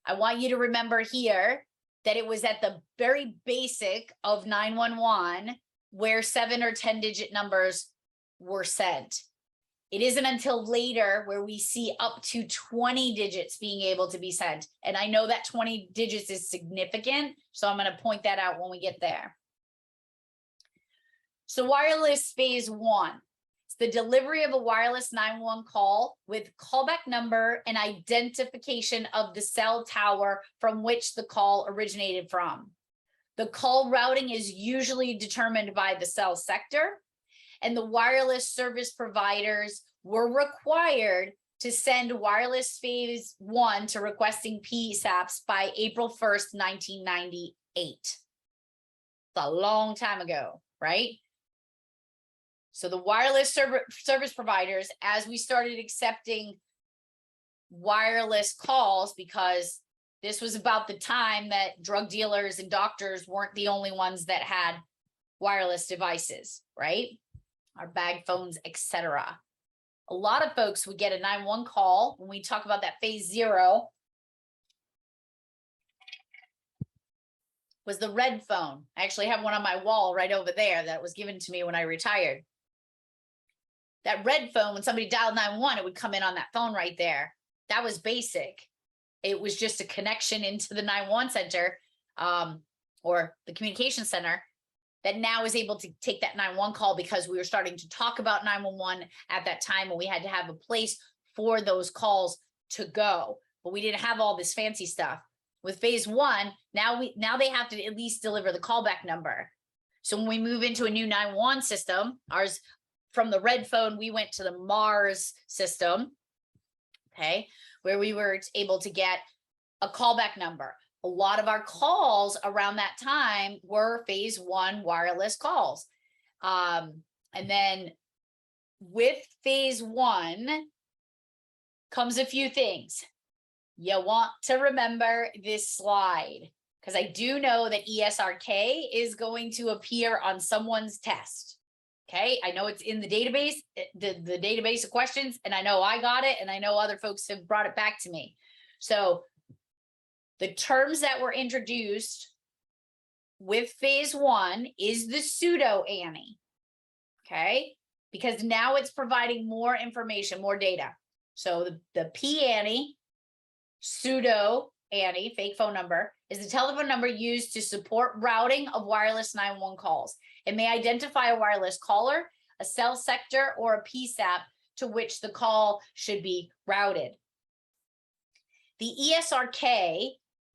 I want you to remember here that it was at the very basic of 911 where 7 or 10 digit numbers were sent. It isn't until later where we see up to 20 digits being able to be sent. And I know that 20 digits is significant, so I'm going to point that out when we get there. So wireless phase 1. It's the delivery of a wireless 911 call with callback number and identification of the cell tower from which the call originated from. The call routing is usually determined by the cell sector, and the wireless service providers were required to send wireless phase 1 to requesting PSAPs by April 1st, 1998. It's a long time ago, right? So the wireless service providers, as we started accepting wireless calls, because this was about the time that drug dealers and doctors weren't the only ones that had wireless devices, right? Our bag phones, etc. A lot of folks would get a 911 call when we talk about that phase 0 was the red phone. I actually have one on my wall right over there that was given to me when I retired. That red phone, when somebody dialed 911, it would come in on that phone right there. That was basic. It was just a connection into the 911 center or the communication center that now is able to take that 911 call, because we were starting to talk about 911 at that time, and we had to have a place for those calls to go. But we didn't have all this fancy stuff. With phase 1, now they have to at least deliver the callback number. So when we move into a new 911 system, ours from the red phone, we went to the Mars system, okay, where we were able to get a callback number. A lot of our calls around that time were phase 1 wireless calls. And then with phase 1 comes a few things. You want to remember this slide, because I do know that ESRK is going to appear on someone's test. Okay, I know it's in the database, the database of questions, and I know I got it, and I know other folks have brought it back to me. So the terms that were introduced with phase 1 is the pseudo ANI, okay? Because now it's providing more information, more data. So the P ANI, pseudo ANI, fake phone number, is the telephone number used to support routing of wireless 911 calls. It may identify a wireless caller, a cell sector, or a PSAP to which the call should be routed. The ESRK,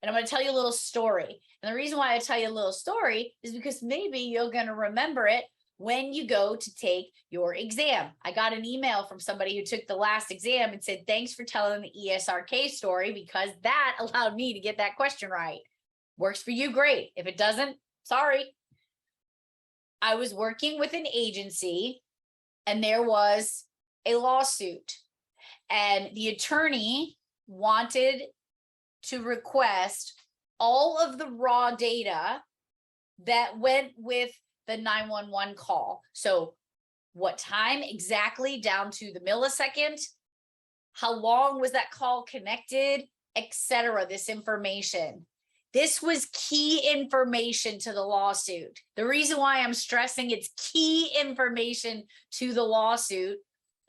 and I'm going to tell you a little story. And the reason why I tell you a little story is because maybe you're going to remember it when you go to take your exam. I got an email from somebody who took the last exam and said, thanks for telling the ESRK story, because that allowed me to get that question right. Works for you, great. If it doesn't, sorry. I was working with an agency and there was a lawsuit, and the attorney wanted to request all of the raw data that went with the 911 call. So what time exactly down to the millisecond, how long was that call connected, etc. This information. This was key information to the lawsuit. The reason why I'm stressing it's key information to the lawsuit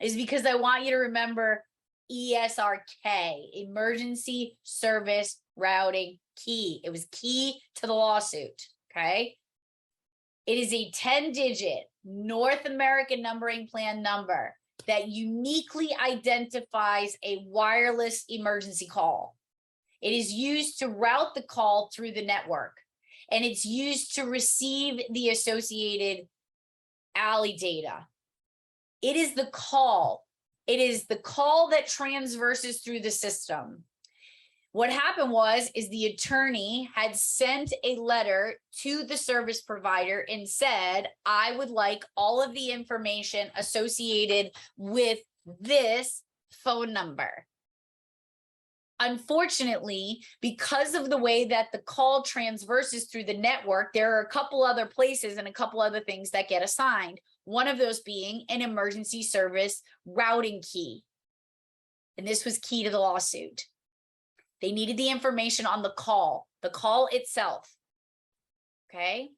is because I want you to remember ESRK, Emergency Service Routing Key. It was key to the lawsuit, okay? It is a 10-digit North American numbering plan number that uniquely identifies a wireless emergency call. It is used to route the call through the network, and it's used to receive the associated alley data. It is the call. It is the call that transverses through the system. What happened is the attorney had sent a letter to the service provider and said, I would like all of the information associated with this phone number. Unfortunately, because of the way that the call transverses through the network, there are a couple other places and a couple other things that get assigned. One of those being an emergency service routing key. And this was key to the lawsuit. They needed the information on the call itself. Okay.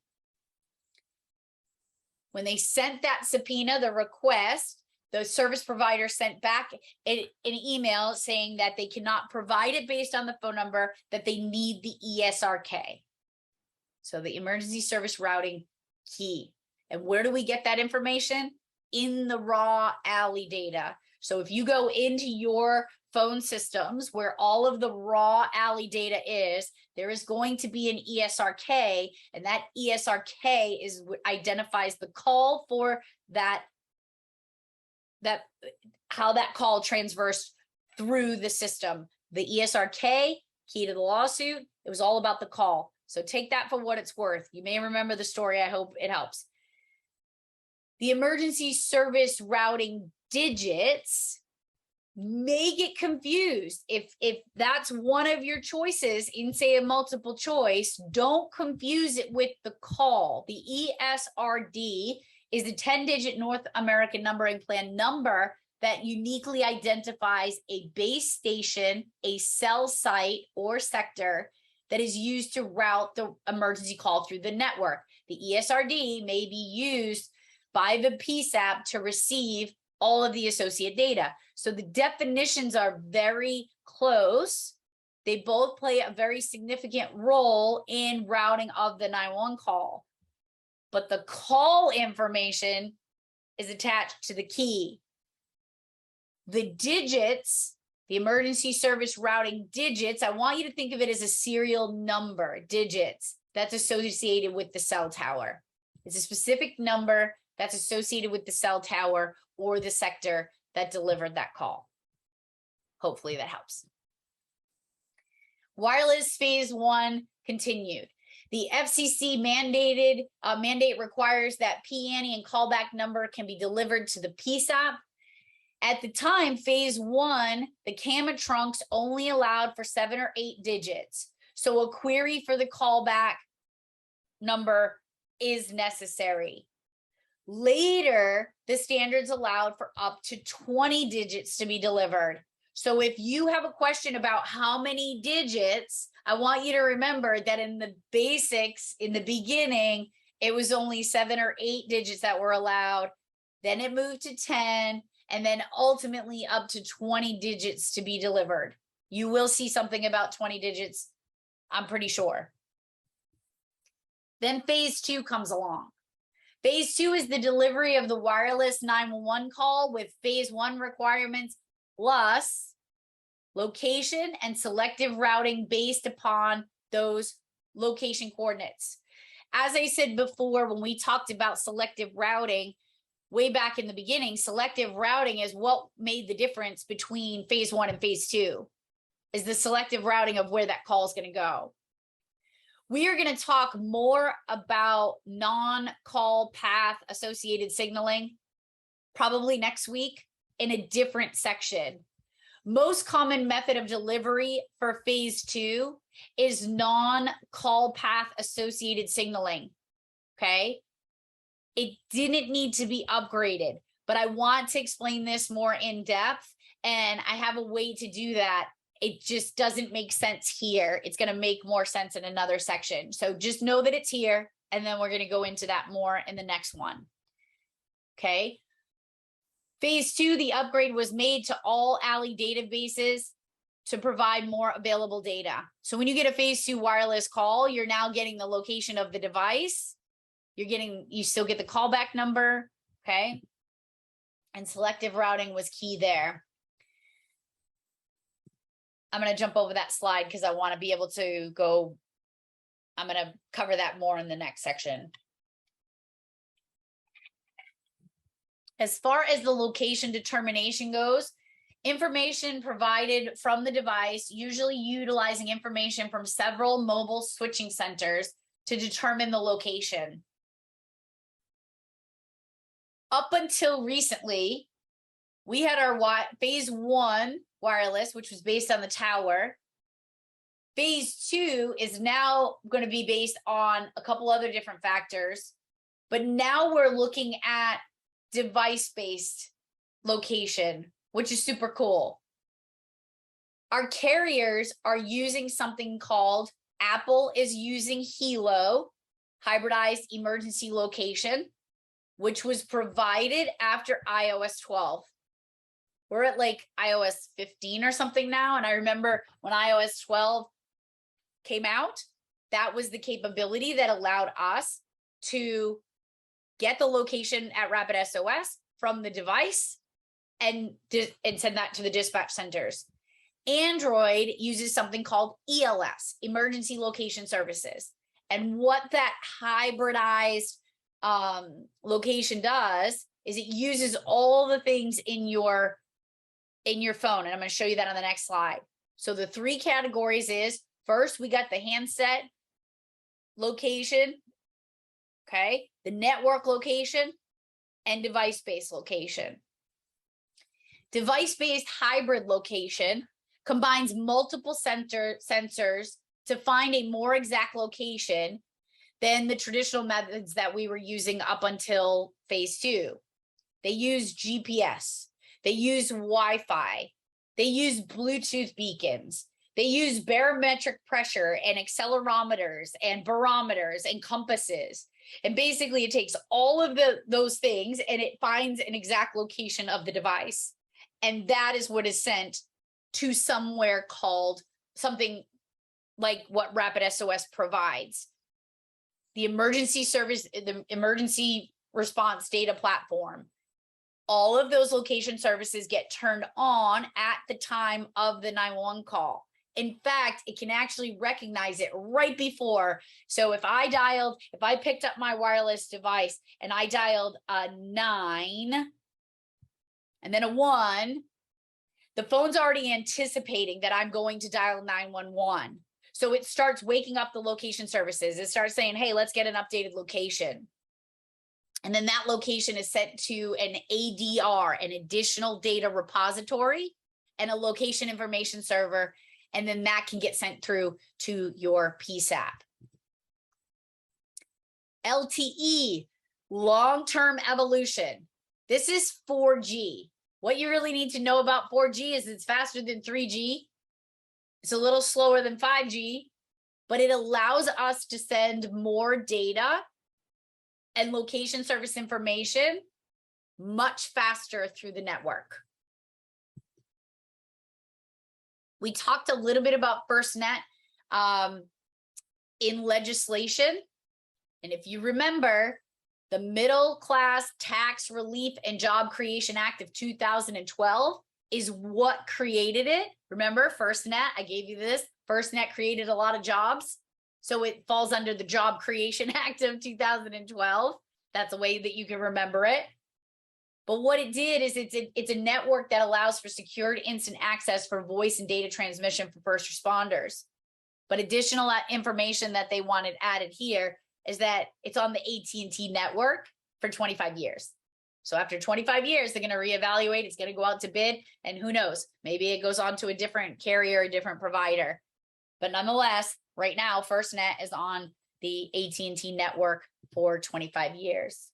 When they sent that subpoena, the request, the service provider sent back an email saying that they cannot provide it based on the phone number, that they need the ESRK. So the emergency service routing key. And where do we get that information? In the raw alley data. So if you go into your phone systems where all of the raw alley data is, there is going to be an ESRK, and that ESRK is what identifies the call for that how that call transversed through the system. The ESRK, key to the lawsuit, it was all about the call. So take that for what it's worth. You may remember the story. I hope it helps. The emergency service routing digits may get confused. If that's one of your choices in, say, a multiple choice, don't confuse it with the call. The ESRD is the 10-digit North American numbering plan number that uniquely identifies a base station, a cell site or sector that is used to route the emergency call through the network. The ESRD may be used by the PSAP to receive all of the associate data. So the definitions are very close. They both play a very significant role in routing of the 911 call. But the call information is attached to the key. The digits, the emergency service routing digits, I want you to think of it as a serial number, digits, that's associated with the cell tower. It's a specific number that's associated with the cell tower or the sector that delivered that call. Hopefully that helps. Wireless phase 1 continued. The FCC mandate requires that PANI and callback number can be delivered to the PSAP. At the time, phase 1, the CAMA trunks only allowed for 7 or 8 digits. So a query for the callback number is necessary. Later, the standards allowed for up to 20 digits to be delivered. So if you have a question about how many digits, I want you to remember that in the basics, in the beginning, it was only 7 or 8 digits that were allowed. Then it moved to 10, and then ultimately up to 20 digits to be delivered. You will see something about 20 digits, I'm pretty sure. Then phase 2 comes along. Phase 2 is the delivery of the wireless 911 call with phase 1 requirements plus location and selective routing based upon those location coordinates. As I said before, when we talked about selective routing, way back in the beginning, selective routing is what made the difference between phase 1 and phase 2, is the selective routing of where that call is going to go. We are going to talk more about non-call path associated signaling probably next week in a different section. Most common method of delivery for phase 2 is non-call path associated signaling. Okay. It didn't need to be upgraded, but I want to explain this more in depth, and I have a way to do that. It just doesn't make sense here. It's going to make more sense in another section. So just know that it's here, and then we're going to go into that more in the next one. Okay. Phase 2, the upgrade was made to all alley databases to provide more available data. So when you get a phase 2 wireless call, you're now getting the location of the device. You still get the callback number, okay? And selective routing was key there. I'm going to jump over that slide because I want to be able to go. I'm going to cover that more in the next section. As far as the location determination goes, information provided from the device, usually utilizing information from several mobile switching centers to determine the location. Up until recently, we had our phase 1 wireless, which was based on the tower. Phase 2 is now going to be based on a couple other different factors, but now we're looking at device-based location, which is super cool. Our carriers are using something called, Apple is using HELO, hybridized emergency location, which was provided after iOS 12. We're at like iOS 15 or something now. And I remember when iOS 12 came out, that was the capability that allowed us to get the location at Rapid SOS from the device and send that to the dispatch centers. Android uses something called ELS, Emergency Location Services. And what that hybridized location does is it uses all the things in your phone. And I'm going to show you that on the next slide. So the 3 categories is, first, we got the handset location, okay, the network location, and device-based location. Device-based hybrid location combines multiple sensors to find a more exact location than the traditional methods that we were using up until phase 2. They use GPS, they use Wi-Fi, they use Bluetooth beacons, they use barometric pressure and accelerometers and barometers and compasses. And basically it takes all of those things and it finds an exact location of the device. And that is what is sent to somewhere called something like what Rapid SOS provides. The emergency service, the emergency response data platform. All of those location services get turned on at the time of the 911 call. In fact, it can actually recognize it right before. So if I picked up my wireless device and I dialed a 9 and then a 1, the phone's already anticipating that I'm going to dial 911. So it starts waking up the location services. It starts saying, hey, let's get an updated location. And then that location is sent to an ADR, an additional data repository, and a location information server. And then that can get sent through to your PSAP. LTE, long-term evolution. This is 4G. What you really need to know about 4G is it's faster than 3G. It's a little slower than 5G, but it allows us to send more data and location service information much faster through the network. We talked a little bit about FirstNet in legislation. And if you remember, the Middle Class Tax Relief and Job Creation Act of 2012 is what created it. Remember, FirstNet, I gave you this. FirstNet created a lot of jobs. So it falls under the Job Creation Act of 2012. That's a way that you can remember it. But what it did is it's a network that allows for secured instant access for voice and data transmission for first responders. But additional information that they wanted added here is that it's on the AT&T network for 25 years. So after 25 years, they're going to reevaluate. It's going to go out to bid. And who knows, maybe it goes on to a different carrier, a different provider. But nonetheless, right now, FirstNet is on the AT&T network for 25 years.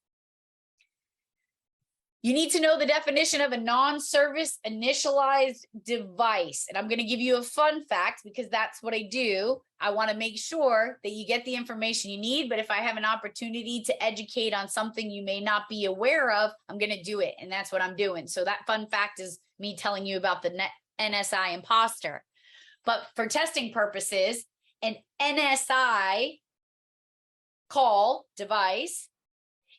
You need to know the definition of a non-service initialized device. And I'm going to give you a fun fact because that's what I do. I want to make sure that you get the information you need. But if I have an opportunity to educate on something you may not be aware of, I'm going to do it. And that's what I'm doing. So that fun fact is me telling you about the NSI imposter. But for testing purposes, an NSI call device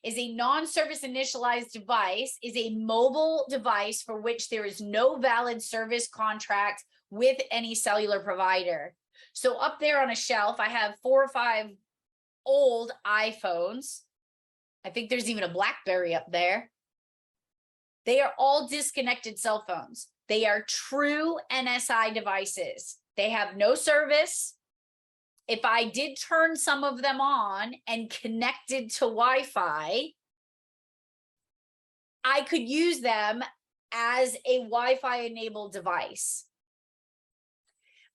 is a non-service initialized device, is a mobile device for which there is no valid service contract with any cellular provider. So up there on a shelf, I have 4 or 5 old iPhones. I think there's even a BlackBerry up there. They are all disconnected cell phones. They are true NSI devices. They have no service. If I did turn some of them on and connected to Wi-Fi, I could use them as a Wi-Fi enabled device.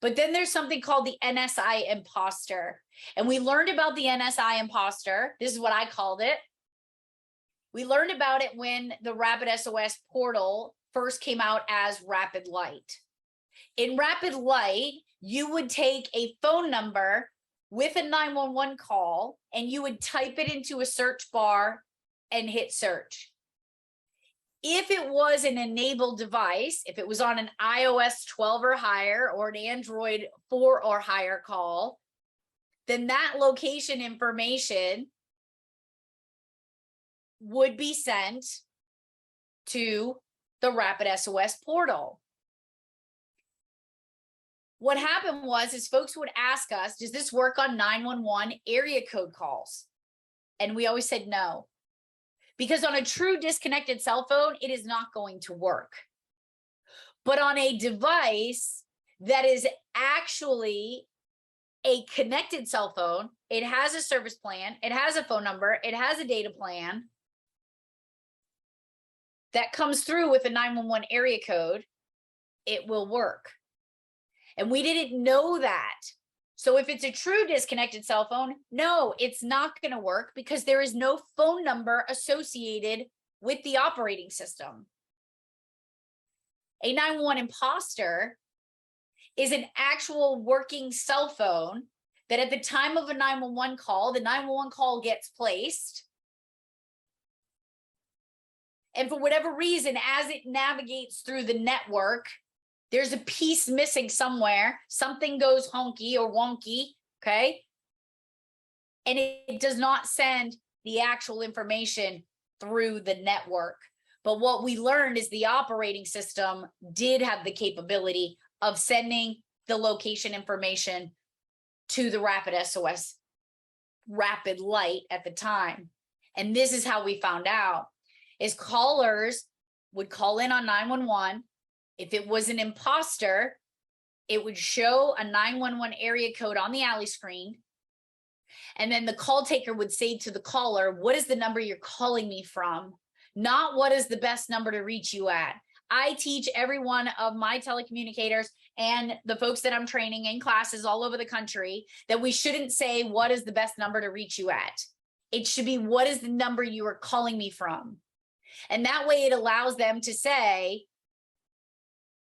But then there's something called the NSI imposter. And we learned about the NSI imposter. This is what I called it. We learned about it when the Rapid SOS portal first came out as Rapid Light. In Rapid Light, you would take a phone number with a 911 call and you would type it into a search bar and hit search. If it was an enabled device, if it was on an iOS 12 or higher or an Android 4 or higher call, then that location information would be sent to the Rapid SOS portal. What happened was folks would ask us, does this work on 911 area code calls? And we always said no. Because on a true disconnected cell phone, it is not going to work. But on a device that is actually a connected cell phone, it has a service plan, it has a phone number, it has a data plan that comes through with a 911 area code, it will work. And we didn't know that. So if it's a true disconnected cell phone, no, it's not going to work because there is no phone number associated with the operating system. A 911 imposter is an actual working cell phone that at the time of a 911 call, the 911 call gets placed. And for whatever reason, as it navigates through the network, there's a piece missing somewhere. Something goes honky or wonky, okay? And it does not send the actual information through the network. But what we learned is the operating system did have the capability of sending the location information to the Rapid SOS Rapid Light at the time. And this is how we found out, is callers would call in on 911. If it was an imposter, it would show a 911 area code on the alley screen. And then the call taker would say to the caller, what is the number you're calling me from? Not what is the best number to reach you at. I teach every one of my telecommunicators and the folks that I'm training in classes all over the country that we shouldn't say, what is the best number to reach you at? It should be, what is the number you are calling me from? And that way it allows them to say,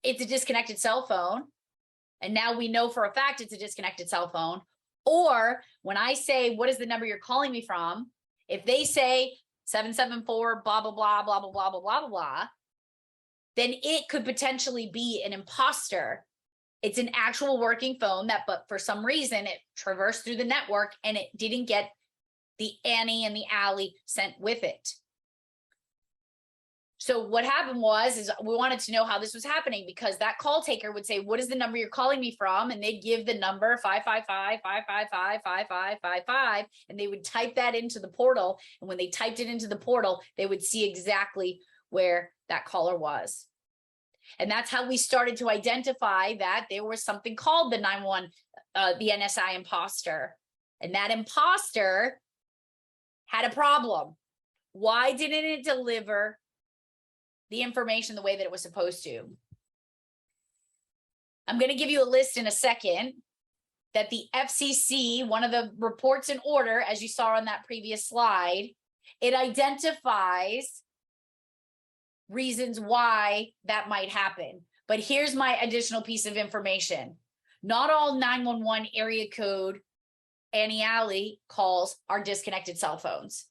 it's a disconnected cell phone. And now we know for a fact it's a disconnected cell phone. Or when I say, what is the number you're calling me from? If they say 774, blah, blah, blah, blah, blah, blah, blah, blah, blah, blah, then it could potentially be an imposter. It's an actual working phone that, but for some reason it traversed through the network and it didn't get the Annie and the Allie sent with it. So what happened is we wanted to know how this was happening because that call taker would say, what is the number you're calling me from? And they'd give the number 555-555-5555, and they would type that into the portal. And when they typed it into the portal, they would see exactly where that caller was. And that's how we started to identify that there was something called the 911, the NSI imposter. And that imposter had a problem. Why didn't it deliver the information the way that it was supposed to? I'm going to give you a list in a second that the FCC, one of the reports in order, as you saw on that previous slide, it identifies reasons why that might happen. But here's my additional piece of information. Not all 911 area code Annie Alley calls are disconnected cell phones.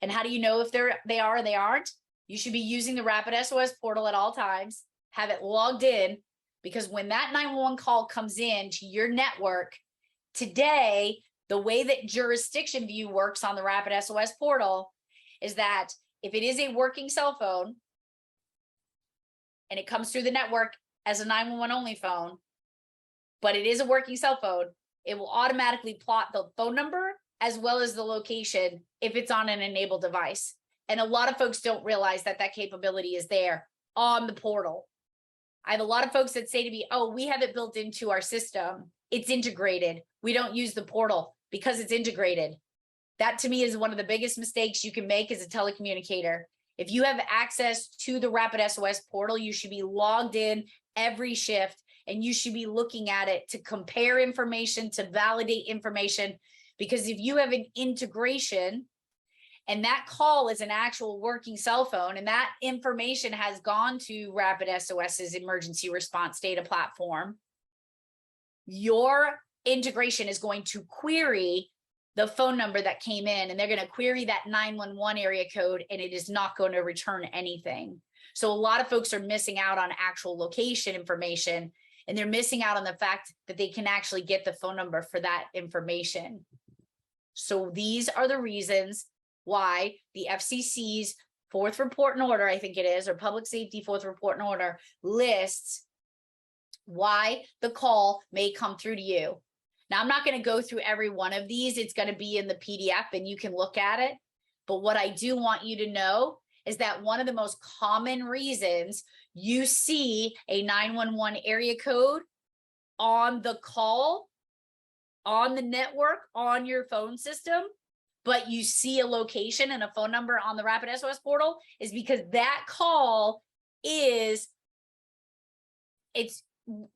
And how do you know if they are or they aren't? You should be using the Rapid SOS portal at all times, have it logged in because when that 911 call comes in to your network today, the way that jurisdiction view works on the Rapid SOS portal is that if it is a working cell phone and it comes through the network as a 911 only phone, but it is a working cell phone, it will automatically plot the phone number as well as the location if it's on an enabled device. And a lot of folks don't realize that that capability is there on the portal. I have a lot of folks that say to me, oh, we have it built into our system. It's integrated. We don't use the portal because it's integrated. That to me is one of the biggest mistakes you can make as a telecommunicator. If you have access to the Rapid SOS portal, you should be logged in every shift, and you should be looking at it to compare information, to validate information. Because if you have an integration and that call is an actual working cell phone and that information has gone to Rapid SOS's emergency response data platform, your integration is going to query the phone number that came in, and they're going to query that 911 area code, and it is not going to return anything. So a lot of folks are missing out on actual location information, and they're missing out on the fact that they can actually get the phone number for that information. So these are the reasons why the FCC's fourth report and order, I think it is, or public safety fourth report and order, lists why the call may come through to you. Now, I'm not going to go through every one of these. It's going to be in the PDF and you can look at it. But what I do want you to know is that one of the most common reasons you see a 911 area code on the call, on the network, on your phone system, but you see a location and a phone number on the Rapid SOS portal is because that call it's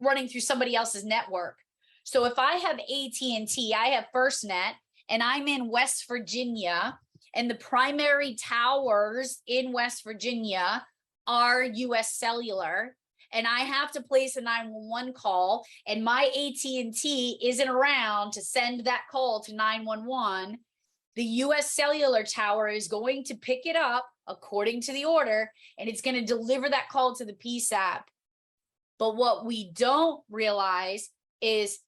running through somebody else's network. So if I have AT&T, I have FirstNet, and I'm in West Virginia, and the primary towers in West Virginia are US Cellular, and I have to place a 911 call, and my AT&T isn't around to send that call to 911, the US Cellular tower is going to pick it up according to the order, and it's going to deliver that call to the PSAP. But what we don't realize is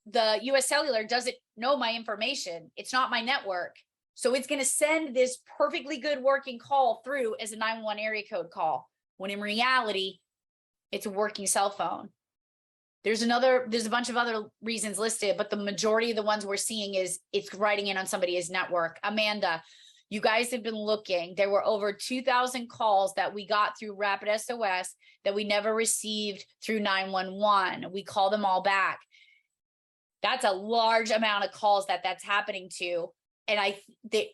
the US Cellular doesn't know my information. It's not my network. So it's going to send this perfectly good working call through as a 911 area code call, when in reality, it's a working cell phone. There's a bunch of other reasons listed, but the majority of the ones we're seeing is it's writing in on somebody's network. Amanda, you guys have been looking. There were over 2,000 calls that we got through Rapid SOS that we never received through 911. We call them all back. That's a large amount of calls that's happening to. And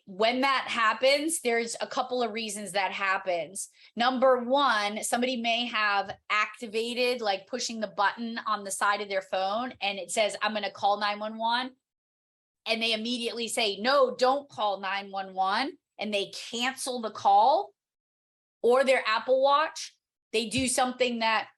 when that happens, there's a couple of reasons that happens. Number one, somebody may have activated, like pushing the button on the side of their phone, and it says, I'm going to call 911. And they immediately say, no, don't call 911. And they cancel the call. Or their Apple Watch, they do something that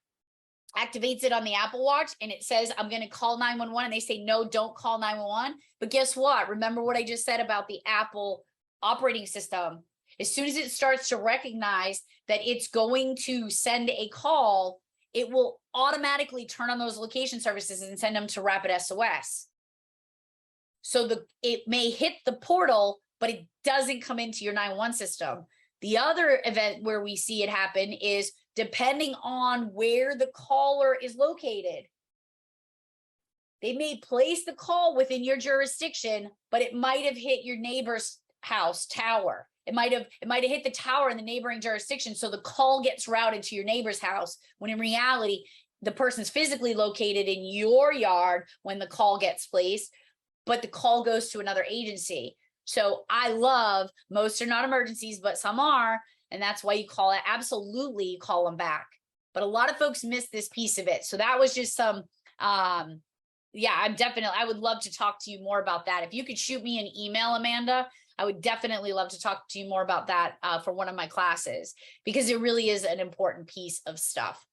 activates it on the Apple Watch, and it says, I'm going to call 911, and they say, no, don't call 911. But guess what? Remember what I just said about the Apple operating system. As soon as it starts to recognize that it's going to send a call, it will automatically turn on those location services and send them to Rapid SOS. So it may hit the portal, but it doesn't come into your 911 system. The other event where we see it happen is depending on where the caller is located. They may place the call within your jurisdiction, but it might have hit your neighbor's house tower. It might have hit the tower in the neighboring jurisdiction. So the call gets routed to your neighbor's house, when in reality, the person's physically located in your yard when the call gets placed, but the call goes to another agency. So most are not emergencies, but some are. And that's why you call it. Absolutely, you call them back. But a lot of folks miss this piece of it. So that was just some, I would love to talk to you more about that. If you could shoot me an email, Amanda, I would definitely love to talk to you more about that for one of my classes, because it really is an important piece of stuff.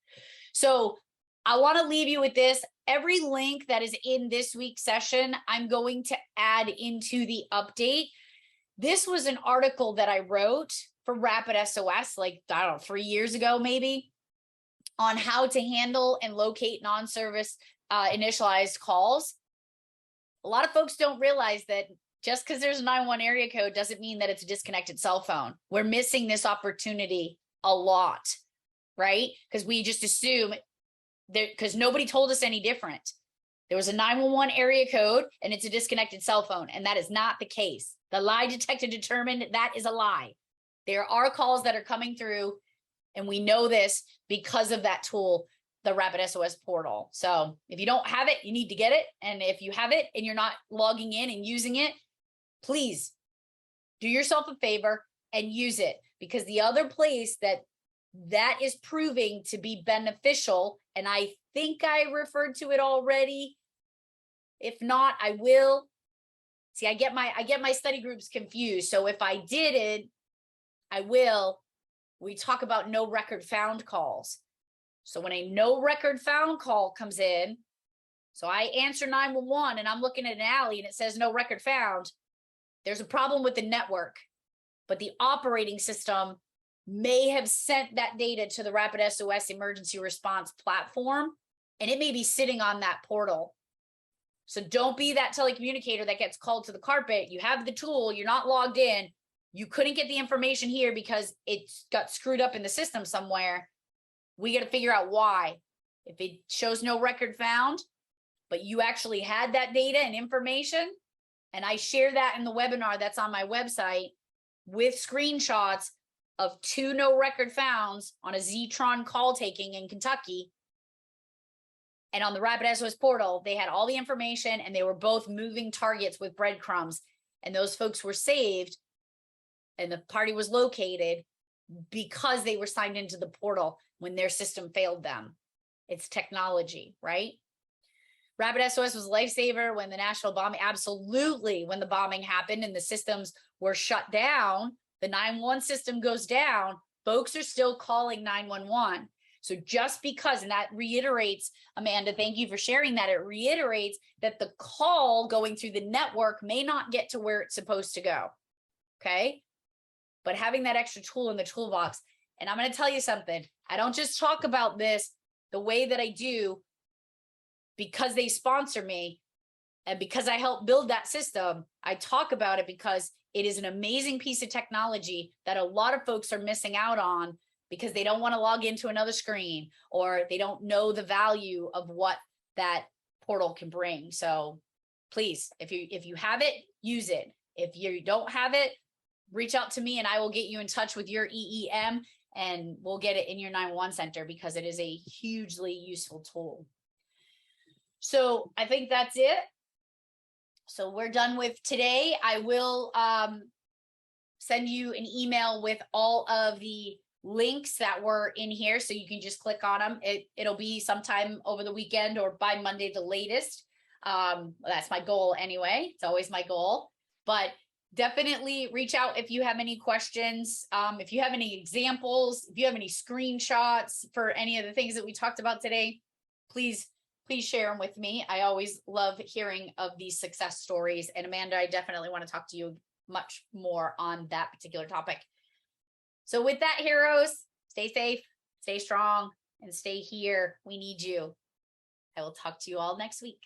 So I want to leave you with this. Every link that is in this week's session, I'm going to add into the update. This was an article that I wrote for Rapid SOS, 3 years ago, maybe. on how to handle and locate non-service initialized calls. A lot of folks don't realize that just because there's a 911 area code doesn't mean that it's a disconnected cell phone. We're missing this opportunity a lot, right? Because we just assume that because nobody told us any different. There was a 911 area code and it's a disconnected cell phone, and that is not the case. The lie detector determined that is a lie. There are calls that are coming through, and we know this because of that tool, the Rapid SOS portal. So if you don't have it, you need to get it. And if you have it and you're not logging in and using it, please do yourself a favor and use it, because the other place that is proving to be beneficial, and I think I referred to it already. If not, I will. See, I get my study groups confused. So if I didn't, I will. We talk about no record found calls. So when a no record found call comes in, so I answer 911 and I'm looking at an alley and it says no record found, there's a problem with the network, but the operating system may have sent that data to the Rapid SOS emergency response platform, and it may be sitting on that portal. So don't be that telecommunicator that gets called to the carpet. You have the tool, you're not logged in, you couldn't get the information here because it got screwed up in the system somewhere. We got to figure out why. If it shows no record found, but you actually had that data and information, and I share that in the webinar that's on my website with screenshots of 2 no record founds on a Zetron call taking in Kentucky. And on the Rapid SOS portal, they had all the information and they were both moving targets with breadcrumbs. And those folks were saved and the party was located because they were signed into the portal when their system failed them. It's technology, right? Rapid SOS was a lifesaver when the national bombing, absolutely, when the bombing happened and the systems were shut down, the 911 system goes down, folks are still calling 911. So just because, and that reiterates, Amanda, thank you for sharing that, it reiterates that the call going through the network may not get to where it's supposed to go, okay? But having that extra tool in the toolbox, and I'm going to tell you something, I don't just talk about this the way that I do because they sponsor me and because I help build that system. I talk about it because it is an amazing piece of technology that a lot of folks are missing out on because they don't want to log into another screen or they don't know the value of what that portal can bring. So please, if you have it, use it. If you don't have it, reach out to me and I will get you in touch with your EEM and we'll get it in your 911 center because it is a hugely useful tool. So I think that's it. So we're done with today. I will send you an email with all of the links that were in here so you can just click on them. It'll be sometime over the weekend or by Monday the latest. That's my goal anyway. It's always my goal, but definitely reach out if you have any questions. If you have any examples, if you have any screenshots for any of the things that we talked about today, please share them with me. I always love hearing of these success stories. And Amanda, I definitely want to talk to you much more on that particular topic. So with that, heroes, stay safe, stay strong, and stay here. We need you. I will talk to you all next week.